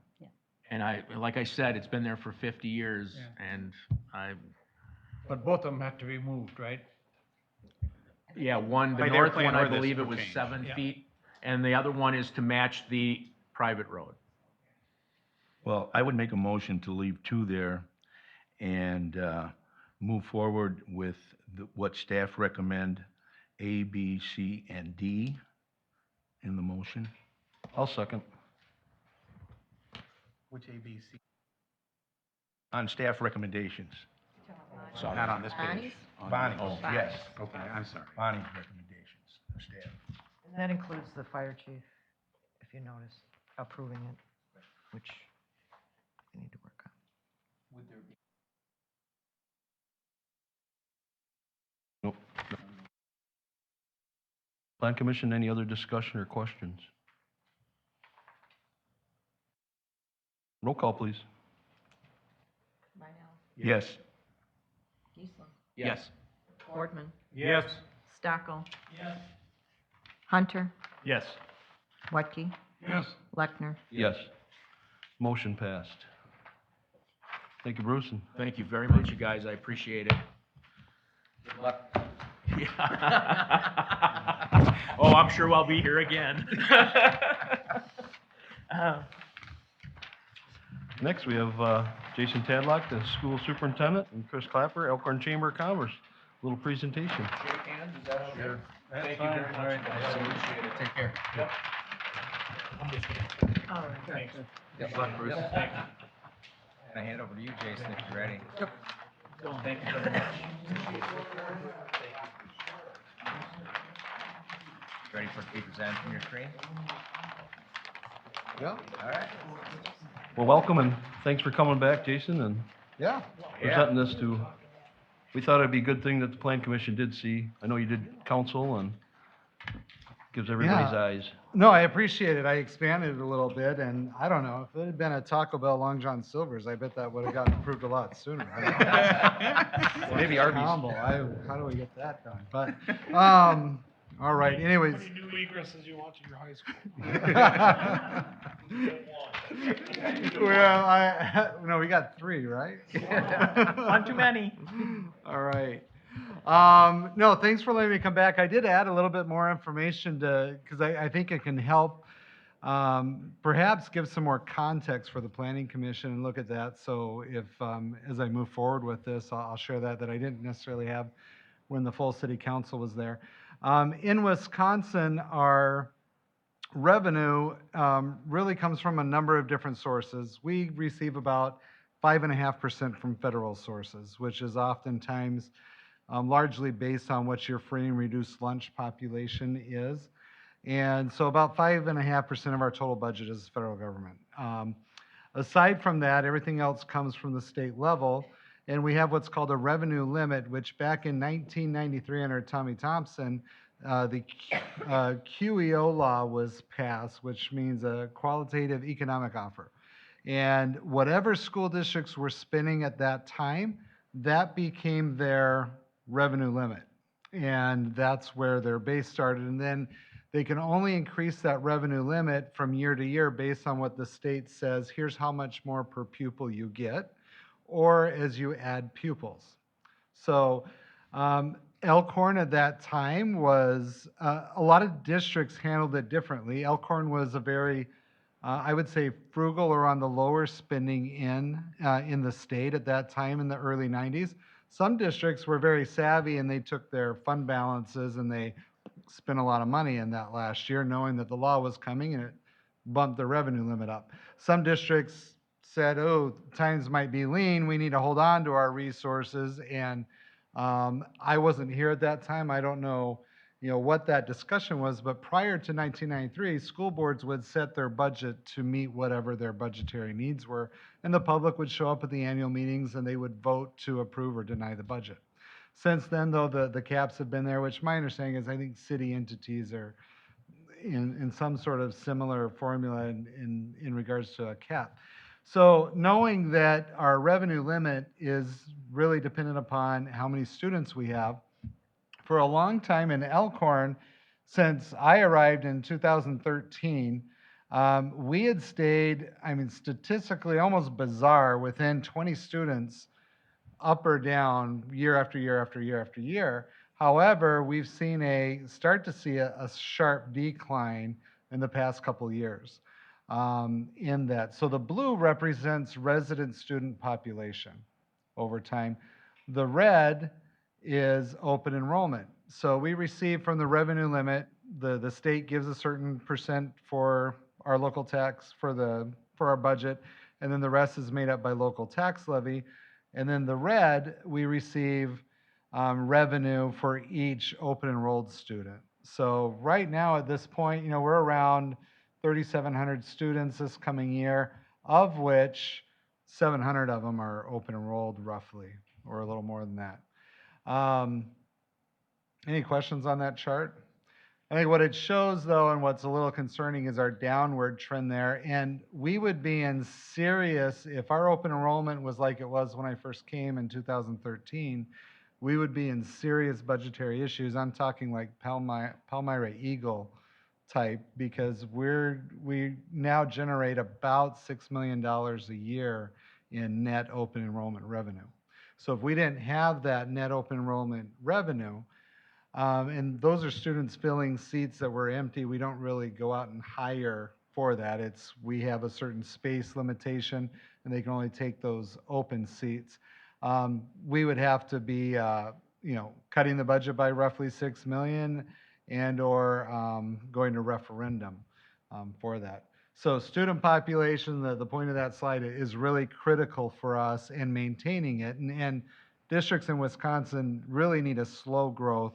And like I said, it's been there for 50 years, Yeah. and But both of them have to be moved, right? the By their north plan one, or I this believe it will was change. 7 Yeah. feet, and the other one is to match the private road. Well, I would make a motion to leave 2 there and move forward with what staff recommend, A, B, C, and D in the motion. I'll second. Which A, B, C? On staff recommendations. So Not on this page. On- Bonnie's, oh, yes. Okay, I'm sorry. Bonnie's recommendations, of staff. And that includes the fire chief, if you notice, approving it, which we need to work on. Nope. Plan Commission, any other discussion or questions? Roll call, please. Yes. Yes. Boardman. Yes. Stockel. Hunter. Yes. Wettke. Yes. Lechner. Yes. Motion passed. Thank you, Bruce, and Thank you very much, you guys. I appreciate it. Good luck. Yeah. Oh, I'm sure I'll be here again. next we have Jason Tadlock, the school superintendent, and Chris Clapper, Elkhorn Chamber of Commerce. Little presentation. Sure. Thank you very much. I appreciate it. Take care. Good luck, Bruce. Can I hand it over to you, Jason, if you're ready? Thank you very much. Ready for it to be presented from your screen? Yeah, All right. Well, welcome and thanks for coming back, Jason, and yeah. presenting this to, we thought it'd be a good thing that the Plan Commission did see. I know you did council and gives everybody's Yeah. eyes. No, I appreciate it. I expanded it a little bit, and I don't know, if it had been a Taco Bell Long John Silver's, I bet that would have gotten approved a lot sooner. Maybe Arby's. Combo, how do we get that done? But, all right, anyways. How many new egresses you want to your high school? Well, no, we got 3, right? One too many. All right. No, thanks for letting me come back. I did add a little bit more information because I think it can help perhaps give some more context for the Planning Commission and look at that. So if, as I move forward with this, I'll share that I didn't necessarily have when the full city council was there. In Wisconsin, our revenue really comes from a number of different sources. We receive about 5.5% from federal sources, which is oftentimes largely based on what your free and reduced lunch population is. And so about 5.5% of our total budget is federal government. Aside from that, everything else comes from the state level. And we have what's called a revenue limit, which back in 1993 under Tommy Thompson, the QEO law was passed, which means a qualitative economic offer. And whatever school districts were spending at that time, that became their revenue limit. And that's where their base started. And then they can only increase that revenue limit from year to year based on what the state says, here's how much more per pupil you get, or as you add pupils. So Elkhorn at that time was, a lot of districts handled it differently. Elkhorn was a very, I would say, frugal or on the lower spending in the state at that time in the early 90s. Some districts were very savvy and they took their fund balances and they spent a lot of money in that last year, knowing that the law was coming and it bumped the revenue limit up. Some districts said, oh, times might be lean, we need to hold on to our resources. And I wasn't here at that time. I don't know, what that discussion was, but prior to 1993, school boards would set their budget to meet whatever their budgetary needs were, and the public would show up at the annual meetings and they would vote to approve or deny the budget. Since then, though, the caps have been there, which my understanding is I think city entities are in some sort of similar formula in regards to a cap. So knowing that our revenue limit is really dependent upon how many students we have, for a long time in Elkhorn, since I arrived in 2013, we had stayed, statistically almost bizarre, within 20 students up or down year after year after year after year. However, we've start to see a sharp decline in the past couple years in that. So the blue represents resident student population over time. The red is open enrollment. So we receive from the revenue limit, the state gives a certain percent for our local tax for our budget, and then the rest is made up by local tax levy. And then the red, we receive revenue for each open enrolled student. So right now at this point, we're around 3,700 students this coming year, of which 700 of them are open enrolled roughly, or a little more than that. Any questions on that chart? I think what it shows, though, and what's a little concerning is our downward trend there. And we would be in serious, if our open enrollment was like it was when I first came in 2013, we would be in serious budgetary issues. I'm talking like Palmyra Eagle type, because we now generate about $6 million a year in net open enrollment revenue. So if we didn't have that net open enrollment revenue, and those are students filling seats that were empty. We don't really go out and hire for that. We have a certain space limitation, and they can only take those open seats. We would have to be, cutting the budget by roughly 6 million and/or going to referendum for that. So student population, the point of that slide is really critical for us in maintaining it. And districts in Wisconsin really need a slow growth,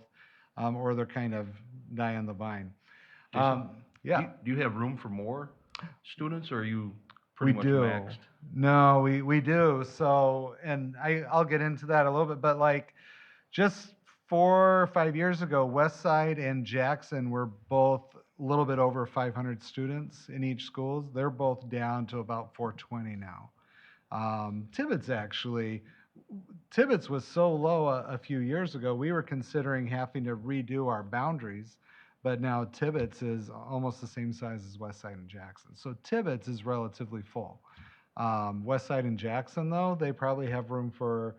or they're kind of die on the vine. Jason, Yeah, Do you have room for more students, or are you we pretty much do. maxed? No, we do. So, and I'll get into that a little bit, but like just 4 or 5 years ago, West Side and Jackson were both a little bit over 500 students in each schools. They're both down to about 420 now. Tibbetts was so low a few years ago, we were considering having to redo our boundaries, but now Tibbetts is almost the same size as West Side and Jackson. So Tibbetts is relatively full. West Side and Jackson, though, they probably have room for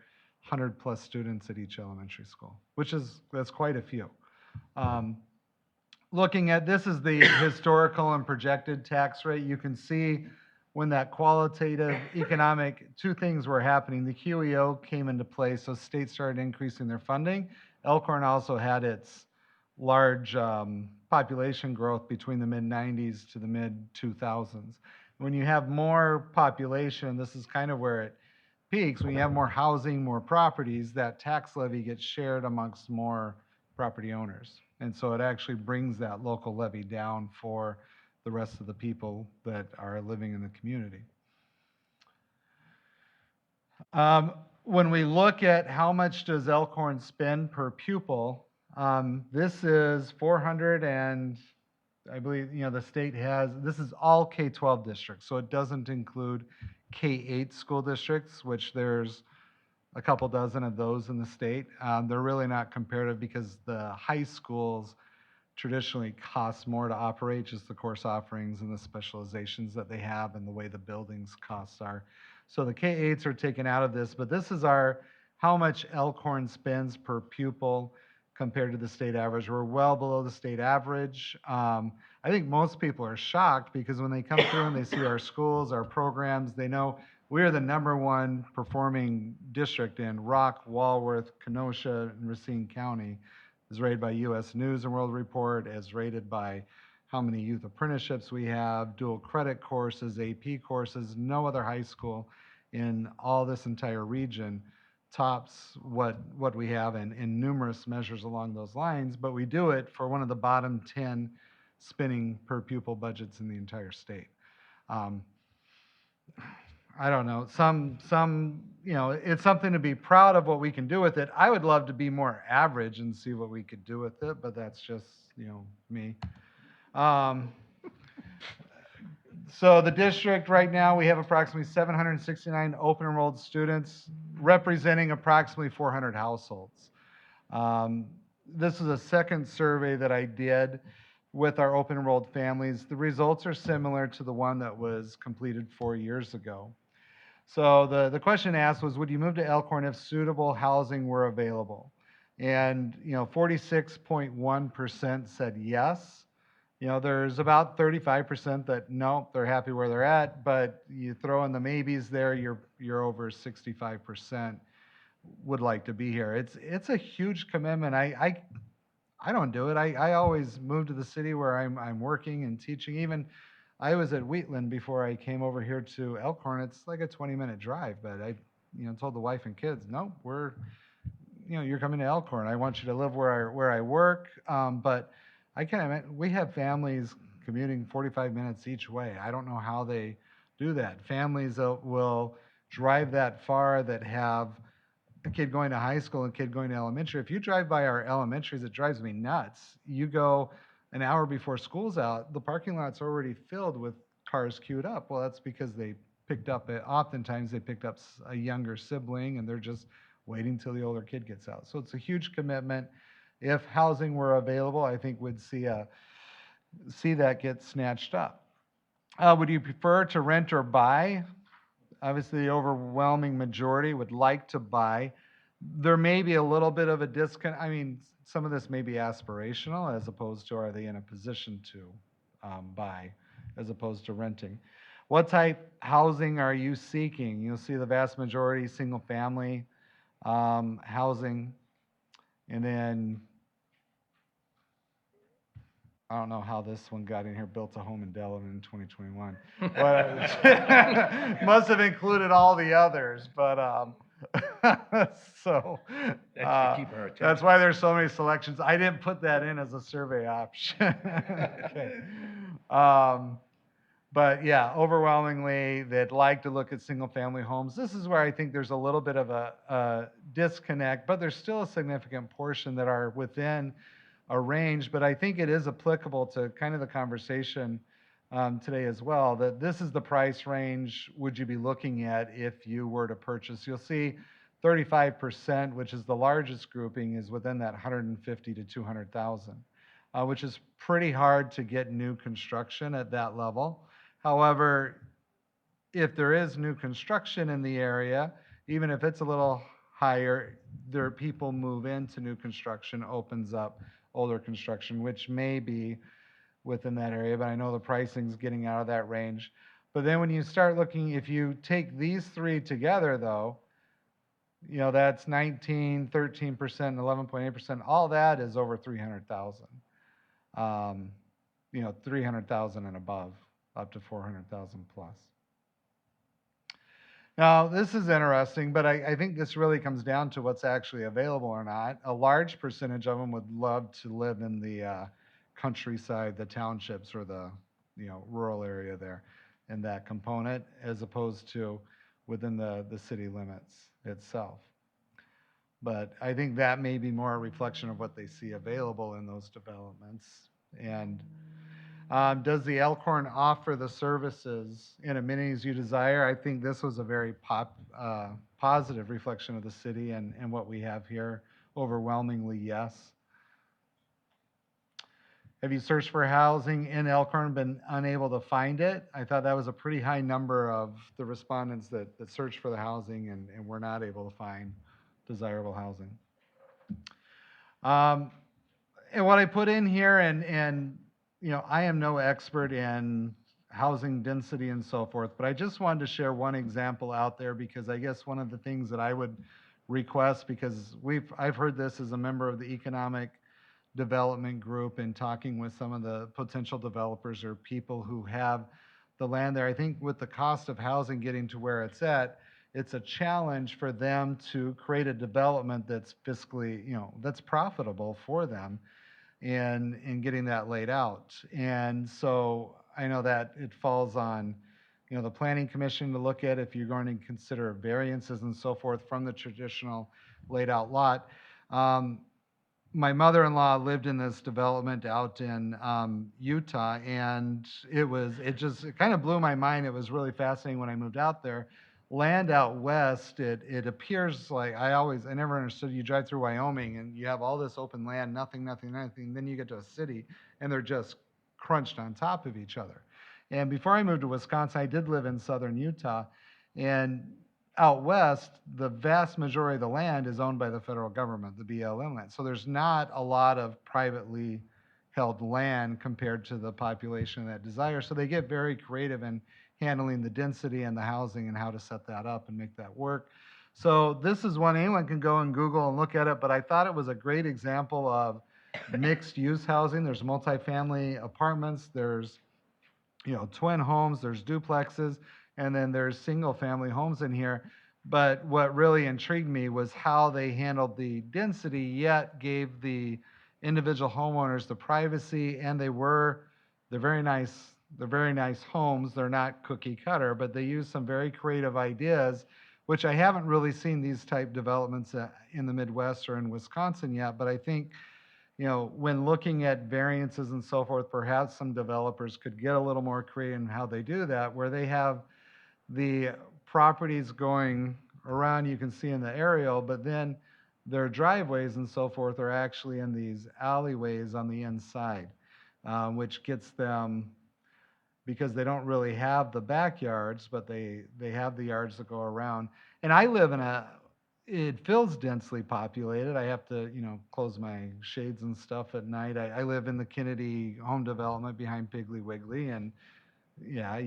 100+ students at each elementary school, that's quite a few. Looking at, this is the historical and projected tax rate. You can see when that qualitative economic, two things were happening. The QEO came into play, so states started increasing their funding. Elkhorn also had its large population growth between the mid-90s to the mid-2000s. When you have more population, this is kind of where it peaks. When you have more housing, more properties, that tax levy gets shared amongst more property owners. And so it actually brings that local levy down for the rest of the people that are living in the community. When we look at how much does Elkhorn spend per pupil, this is 400, and I believe, the state has, this is all K-12 districts, so it doesn't include K-8 school districts, which there's a couple dozen of those in the state. They're really not comparative because the high schools traditionally cost more to operate, just the course offerings and the specializations that they have and the way the buildings costs are. So the K-8s are taken out of this, but this is how much Elkhorn spends per pupil compared to the state average. We're well below the state average. I think most people are shocked because when they come through and they see our schools, our programs, they know we're the #1 performing district in Rock, Walworth, Kenosha, and Racine County, as rated by U.S. News and World Report, as rated by how many youth apprenticeships we have, dual credit courses, AP courses. No other high school in all this entire region tops what we have in numerous measures along those lines, but we do it for one of the bottom 10 spending per pupil budgets in the entire state. I don't know, it's something to be proud of what we can do with it. I would love to be more average and see what we could do with it, but that's just, me. So the district right now, we have approximately 769 open enrolled students representing approximately 400 households. This is a second survey that I did with our open enrolled families. The results are similar to the one that was completed 4 years ago. So the question asked was, would you move to Elkhorn if suitable housing were available? And, 46.1% said yes. There's about 35% that no, they're happy where they're at, but you throw in the maybes there, you're over 65% would like to be here. It's a huge commitment. I don't do it. I always move to the city where I'm working and teaching. Even I was at Wheatland before I came over here to Elkhorn. It's like a 20-minute drive, but I told the wife and kids, no, you're coming to Elkhorn. I want you to live where I work. But we have families commuting 45 minutes each way. I don't know how they do that. Families that will drive that far that have a kid going to high school and a kid going to elementary. If you drive by our elementaries, it drives me nuts. You go an hour before school's out, the parking lot's already filled with cars queued up. Well, that's because they picked up, oftentimes they picked up a younger sibling and they're just waiting till the older kid gets out. So it's a huge commitment. If housing were available, I think we'd see that get snatched up. Would you prefer to rent or buy? Obviously, the overwhelming majority would like to buy. There may be a little bit of a disconnect. I mean, some of this may be aspirational as opposed to are they in a position to buy as opposed to renting. What type housing are you seeking? You'll see the vast majority single family housing. And then I don't know how this one got in here, built a home in Delavan in 2021. Must have included all the others, but so that's why there's so many selections. I didn't put that in as a survey option. Okay. But yeah, overwhelmingly, they'd like to look at single-family homes. This is where I think there's a little bit of a disconnect, but there's still a significant portion that are within a range. But I think it is applicable to kind of the conversation today as well, that this is the price range would you be looking at if you were to purchase. You'll see 35%, which is the largest grouping, is within that 150 to 200,000, which is pretty hard to get new construction at that level. However, if there is new construction in the area, even if it's a little higher, there people move into new construction, opens up older construction, which may be within that area, but I know the pricing's getting out of that range. But then when you start looking, if you take these three together though, you know, that's 19, 13%, 11.8%, all that is over 300,000. You know, 300,000 and above, up to 400,000 plus. Now, this is interesting, but I think this really comes down to what's actually available or not. A large percentage of them would love to live in the countryside, the townships, or the rural area there in that component, as opposed to within the city limits itself. But I think that may be more a reflection of what they see available in those developments. And does the Elkhorn offer the services and amenities you desire? I think this was a very positive reflection of the city and what we have here. Overwhelmingly, yes. Have you searched for housing in Elkhorn, been unable to find it? I thought that was a pretty high number of the respondents that searched for the housing and were not able to find desirable housing. And what I put in here, and I am no expert in housing density and so forth, but I just wanted to share one example out there because I guess one of the things that I would request, because I've heard this as a member of the economic development group and talking with some of the potential developers or people who have the land there. I think with the cost of housing getting to where it's at, it's a challenge for them to create a development that's fiscally, that's profitable for them in getting that laid out. And so I know that it falls on, the planning commission to look at if you're going to consider variances and so forth from the traditional laid out lot. My mother-in-law lived in this development out in Utah, and it kind of blew my mind. It was really fascinating when I moved out there. Land out west, it appears like I never understood. You drive through Wyoming and you have all this open land, nothing. Then you get to a city and they're just crunched on top of each other. And before I moved to Wisconsin, I did live in southern Utah, and out west, the vast majority of the land is owned by the federal government, the BLM land. So there's not a lot of privately held land compared to the population that desire. So they get very creative in handling the density and the housing and how to set that up and make that work. So this is one anyone can go and Google and look at it, but I thought it was a great example of mixed use housing. There's multifamily apartments, there's twin homes, there's duplexes, and then there's single family homes in here. But what really intrigued me was how they handled the density, yet gave the individual homeowners the privacy, and they're very nice homes. They're not cookie cutter, but they use some very creative ideas, which I haven't really seen these type developments in the Midwest or in Wisconsin yet. But I think, when looking at variances and so forth, perhaps some developers could get a little more creative in how they do that, where they have the properties going around, you can see in the aerial, but then their driveways and so forth are actually in these alleyways on the inside, which gets them, because they don't really have the backyards, but they have the yards that go around. And I live in it feels densely populated. I have to, close my shades and stuff at night. I live in the Kennedy home development behind Piggly Wiggly, and yeah,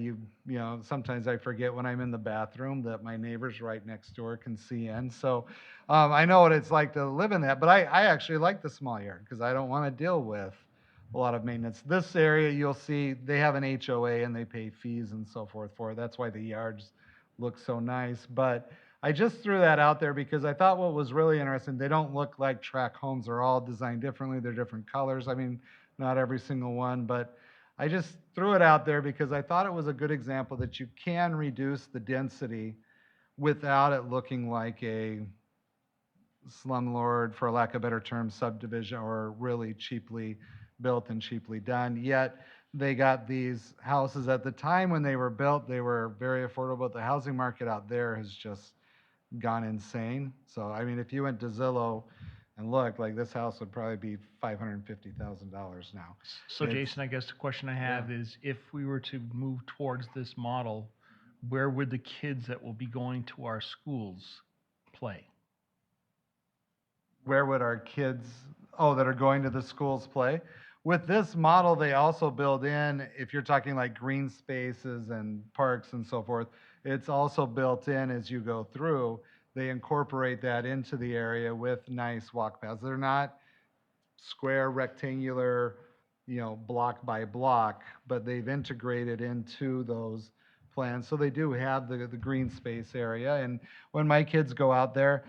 sometimes I forget when I'm in the bathroom that my neighbors right next door can see in. So I know what it's like to live in that, but I actually like the small yard because I don't want to deal with a lot of maintenance. This area, you'll see they have an HOA and they pay fees and so forth for it. That's why the yards look so nice. But I just threw that out there because I thought what was really interesting, they don't look like tract homes. They're all designed differently. They're different colors. I mean, not every single one, but I just threw it out there because I thought it was a good example that you can reduce the density without it looking like a slumlord, for lack of a better term, subdivision, or really cheaply built and cheaply done. Yet they got these houses at the time when they were built, they were very affordable. But the housing market out there has just gone insane. So, I mean, if you went to Zillow and looked, like this house would probably be $550,000 now. So It's- Jason, I guess the question I have is, if we were to move towards this model, where would the kids that will be going to our schools play? Where would our kids, that are going to the schools play? With this model, they also build in, if you're talking like green spaces and parks and so forth, it's also built in as you go through. They incorporate that into the area with nice walk paths. They're not square, rectangular, block by block, but they've integrated into those plans. So they do have the green space area. And when my kids go out there,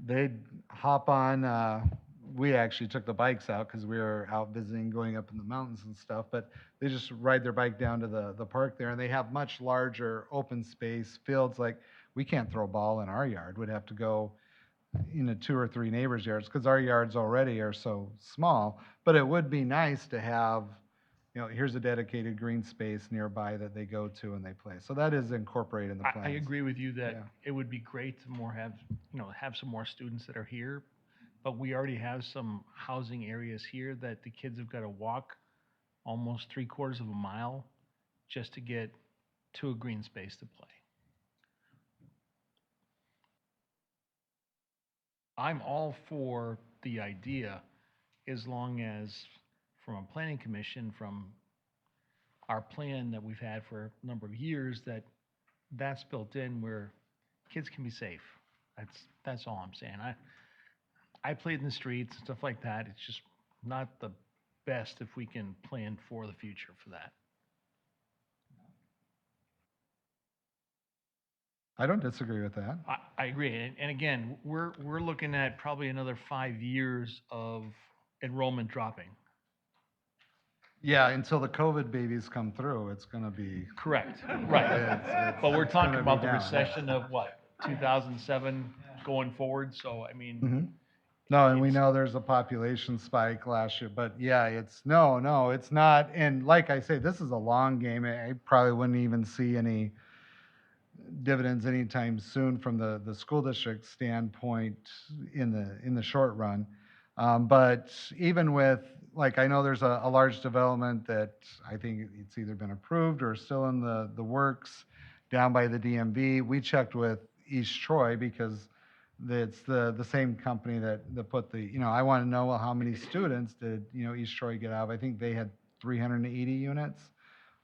they'd hop on, we actually took the bikes out because we were out visiting, going up in the mountains and stuff, but they just ride their bike down to the park there, and they have much larger open space fields. Like, we can't throw a ball in our yard. We'd have to go 2 or 3 neighbors' yards because our yards already are so small. But it would be nice to have, here's a dedicated green space nearby that they go to and they play. So that is incorporated in the plans. I agree with you that Yeah. it would be great to have some more students that are here, but we already have some housing areas here that the kids have got to walk almost 3/4 of a mile just to get to a green space to play. I'm all for the idea as long as, from a planning commission, from our plan that we've had for a number of years, that's built in where kids can be safe. That's all I'm saying. I played in the streets and stuff like that. It's just not the best if we can plan for the future for that. I don't disagree with that. I agree. And again, we're looking at probably another 5 years of enrollment dropping. Yeah, until the COVID babies come through, it's going to be. Correct, right. But we're it's talking gonna be about the down. recession of what, 2007 going forward, so I mean, Mhm. No, and we it's- know there's a population spike last year, but yeah, it's not. And like I say, this is a long game. I probably wouldn't even see any dividends anytime soon from the school district standpoint in the short run. But even with, like, I know there's a large development that I think it's either been approved or still in the works down by the DMV. We checked with East Troy because it's the same company that put I want to know, well, how many students did, East Troy get out of? I think they had 380 units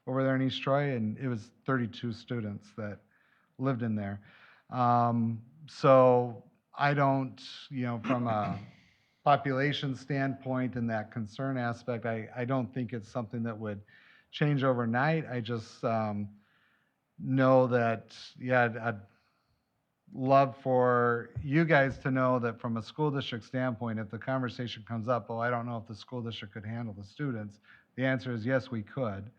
over there in East Troy, and it was 32 students that lived in there. So I don't, from a population standpoint and that concern aspect, I don't think it's something that would change overnight. I just know that, yeah, I'd love for you guys to know that from a school district standpoint, if the conversation comes up, I don't know if the school district could handle the students, the answer is yes, we could.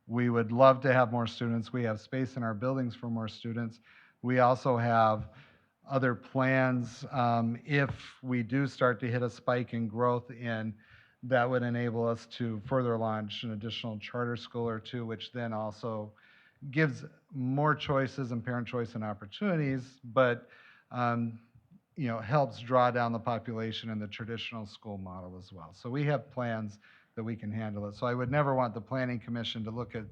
We would love to have more students. We have space in our buildings for more students. We also have other plans if we do start to hit a spike in growth in that would enable us to further launch an additional charter school or two, which then also gives more choices and parent choice and opportunities, but, um, helps draw down the population in the traditional school model as well. So we have plans that we can handle it. So I would never want the planning commission to look at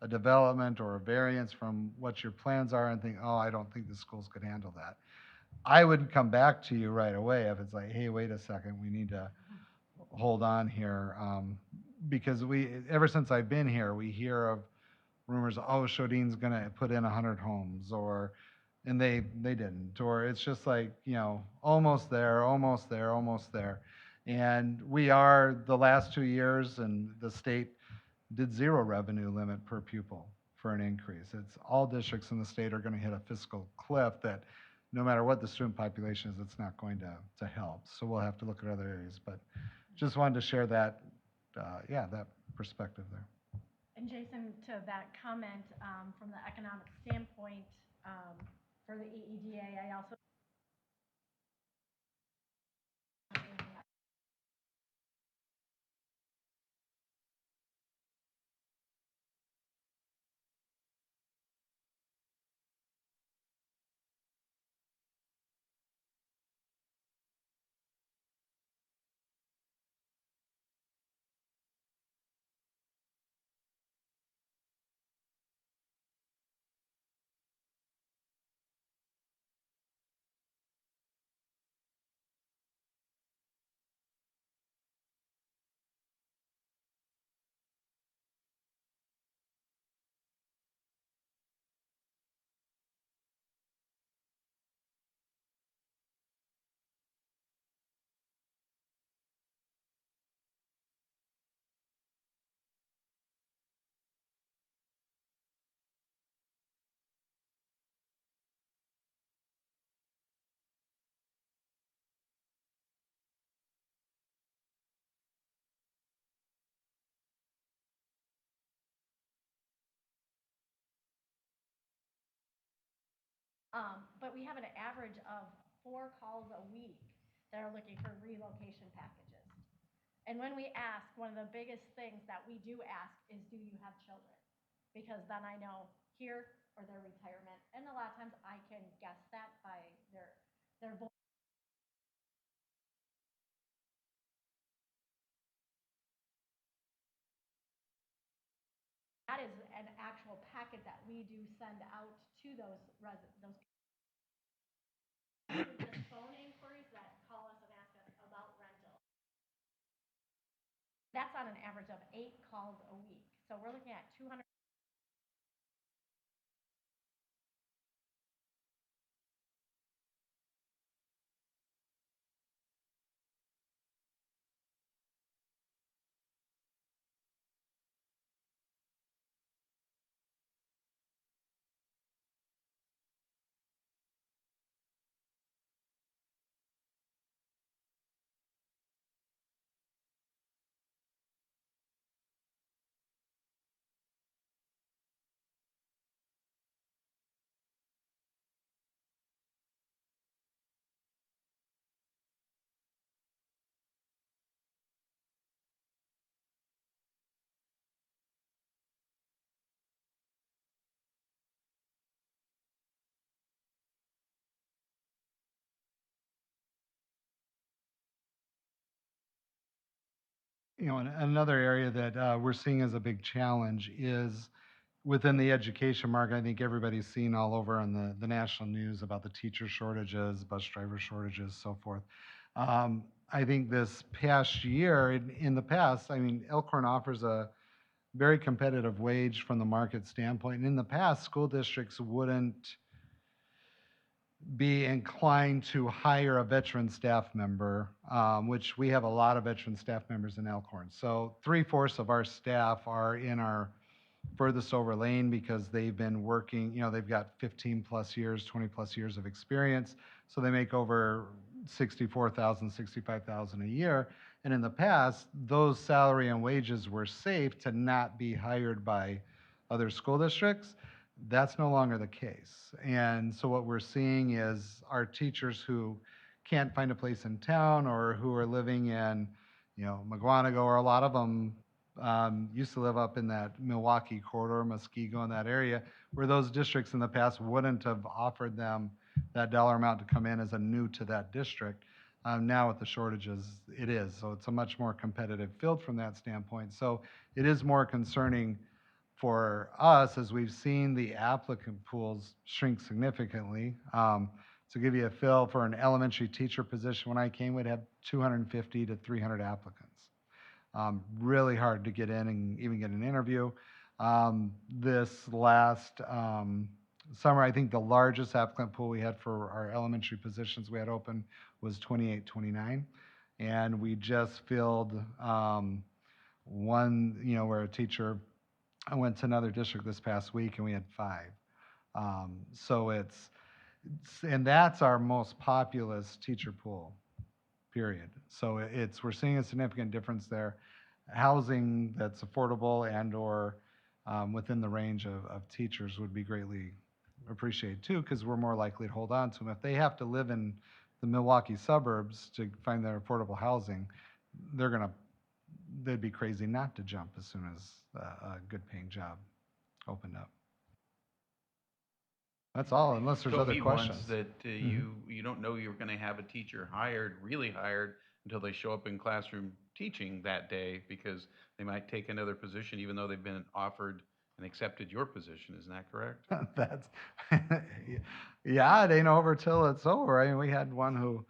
a development or a variance from what your plans are and think, oh, I don't think the schools could handle that. I would come back to you right away if it's like, hey, wait a second, we need to hold on here. Because ever since I've been here, we hear of rumors, oh, Shodine's gonna put in 100 homes, and they didn't, or it's just like, almost there, almost there, almost there. And we are, the last 2 years, and the state did zero revenue limit per pupil for an increase. It's all districts in the state are gonna hit a fiscal cliff that no matter what the student population is, it's not going to help. So we'll have to look at other areas, but just wanted to share that, that perspective there. And Jason, to that comment, from the economic standpoint, for the EEDA, I also but we have an average of 4 calls a week that are looking for relocation packages. And when we ask, one of the biggest things that we do ask is, do you have children? Because then I know here or their retirement. And a lot of times I can guess that by their voice. That is an actual packet that we do send out to those those just phone inquiries that call us and ask us about rental. That's on an average of 8 calls a week. So we're looking at 200. And another area that we're seeing as a big challenge is within the education market. I think everybody's seen all over on the national news about the teacher shortages, bus driver shortages, so forth. I think this past year, in the past, I mean, Elkhorn offers a very competitive wage from the market standpoint. And in the past, school districts wouldn't be inclined to hire a veteran staff member, which we have a lot of veteran staff members in Elkhorn. So 3/4 of our staff are in our furthest over lane because they've been working, they've got 15 plus years, 20 plus years of experience. So they make over 64,000, 65,000 a year. And in the past, those salary and wages were safe to not be hired by other school districts. That's no longer the case. And so what we're seeing is our teachers who can't find a place in town or who are living in, you know, McGuanago, or a lot of them used to live up in that Milwaukee corridor, Muskego, in that area, where those districts in the past wouldn't have offered them that dollar amount to come in as a new to that district. Now with the shortages, it is. So it's a much more competitive field from that standpoint. So it is more concerning for us as we've seen the applicant pools shrink significantly. To give you a feel for an elementary teacher position, when I came, we'd have 250 to 300 applicants. Really hard to get in and even get an interview. This last summer, I think the largest applicant pool we had for our elementary positions we had open was 28, 29. And we just filled one, you know, where a teacher, I went to another district this past week and we had 5. So and that's our most populous teacher pool, period. So we're seeing a significant difference there. Housing that's affordable and or within the range of teachers would be greatly appreciated too, because we're more likely to hold on to them. If they have to live in the Milwaukee suburbs to find their affordable housing, they'd be crazy not to jump as soon as a good paying job opened up. That's all, unless there's Told other me once questions. that you don't know you're gonna have a teacher hired, really hired, until they show up in classroom teaching that day, because they might take another position even though they've been offered and accepted your position. Isn't that correct? That's, yeah, it ain't over till it's over. I mean, we had one who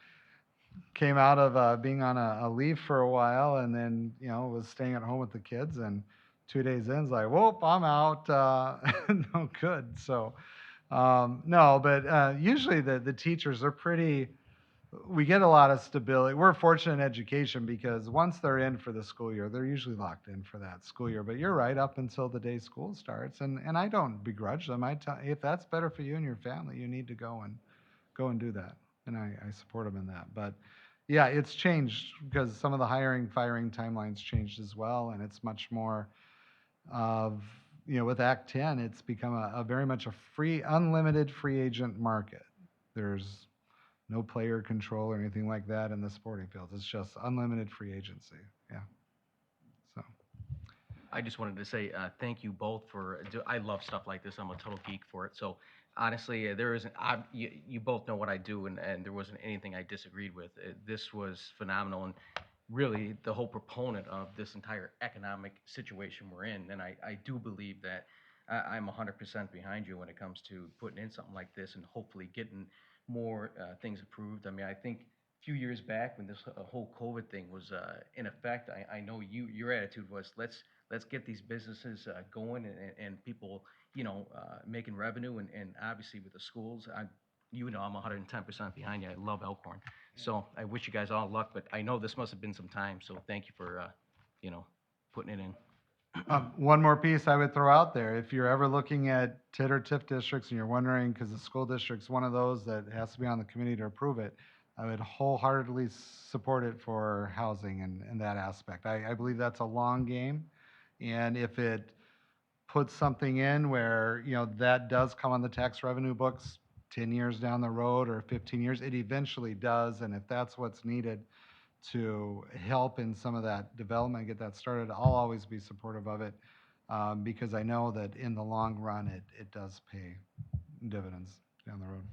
came out of being on a leave for a while and then, you know, was staying at home with the kids, and 2 days in, is like, whoop, I'm out, no good. So, no, but usually the teachers are pretty, we get a lot of stability. We're fortunate in education because once they're in for the school year, they're usually locked in for that school year. But you're right, up until the day school starts, and I don't begrudge them. I tell, if that's better for you and your family, you need to go and do that, and I support them in that. But yeah, it's changed because some of the hiring, firing timelines changed as well, and it's much more of, you know, with Act 10, it's become a very much a free, unlimited free agent market. There's no player control or anything like that in the sporting fields. It's just unlimited free agency. Yeah. So. I just wanted to say thank you both for. I love stuff like this. I'm a total geek for it. So honestly, there isn't. You both know what I do, and there wasn't anything I disagreed with. This was phenomenal, and really the whole proponent of this entire economic situation we're in. And I do believe that I'm 100% behind you when it comes to putting in something like this and hopefully getting more things approved. I mean, I think a few years back when this whole COVID thing was in effect, I know your attitude was let's get these businesses going and people, you know, making revenue, and obviously with the schools, you know, I'm 110% behind you. I love Elkhorn. So I wish you guys all luck, but I know this must have been some time, so thank you for, you know, putting it in. One more piece I would throw out there. If you're ever looking at TID or TIF districts and you're wondering, because the school district's one of those that has to be on the committee to approve it, I would wholeheartedly support it for housing and that aspect. I believe that's a long game. And if it puts something in where, you know, that does come on the tax revenue books 10 years down the road or 15 years, it eventually does. And if that's what's needed to help in some of that development, get that started, I'll always be supportive of it, because I know that in the long run, it does pay dividends down the road.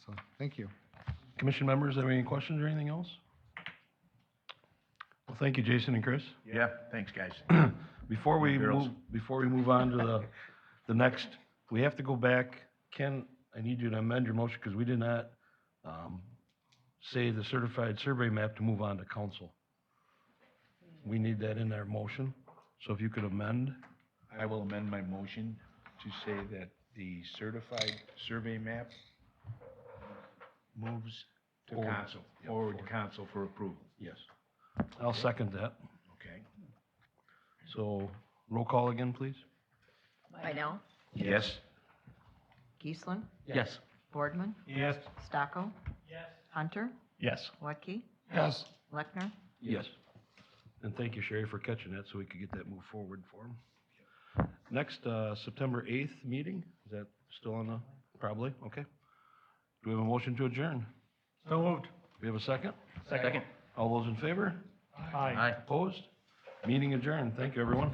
So, thank you. Commission members, have any questions or anything else? Well, thank you, Jason and Chris. Yeah, thanks, guys. Before we Girls. move on to the next, we have to go back. Ken, I need you to amend your motion because we did not say the certified survey map to move on to council. We need that in our motion. So if you could amend. I will amend my motion to say that the certified survey map moves to Forward. council, Yep, forward to forward. council for approval. Yes. I'll second that. Okay. So roll call again, please. Vidal, Yes? Geisler, Yes. Boardman, Yes. Stocko. Yes. Hunter, Yes. Watke, Yes. Lechner. Yes. And thank you, Sherry, for catching that so we could get that moved forward for him. Next, September 8th meeting, is that still on the, probably, okay. Do we have a motion to adjourn? So moved. We have a second? Second. All those in favor? Aye. Opposed? Meeting adjourned. Thank you, everyone.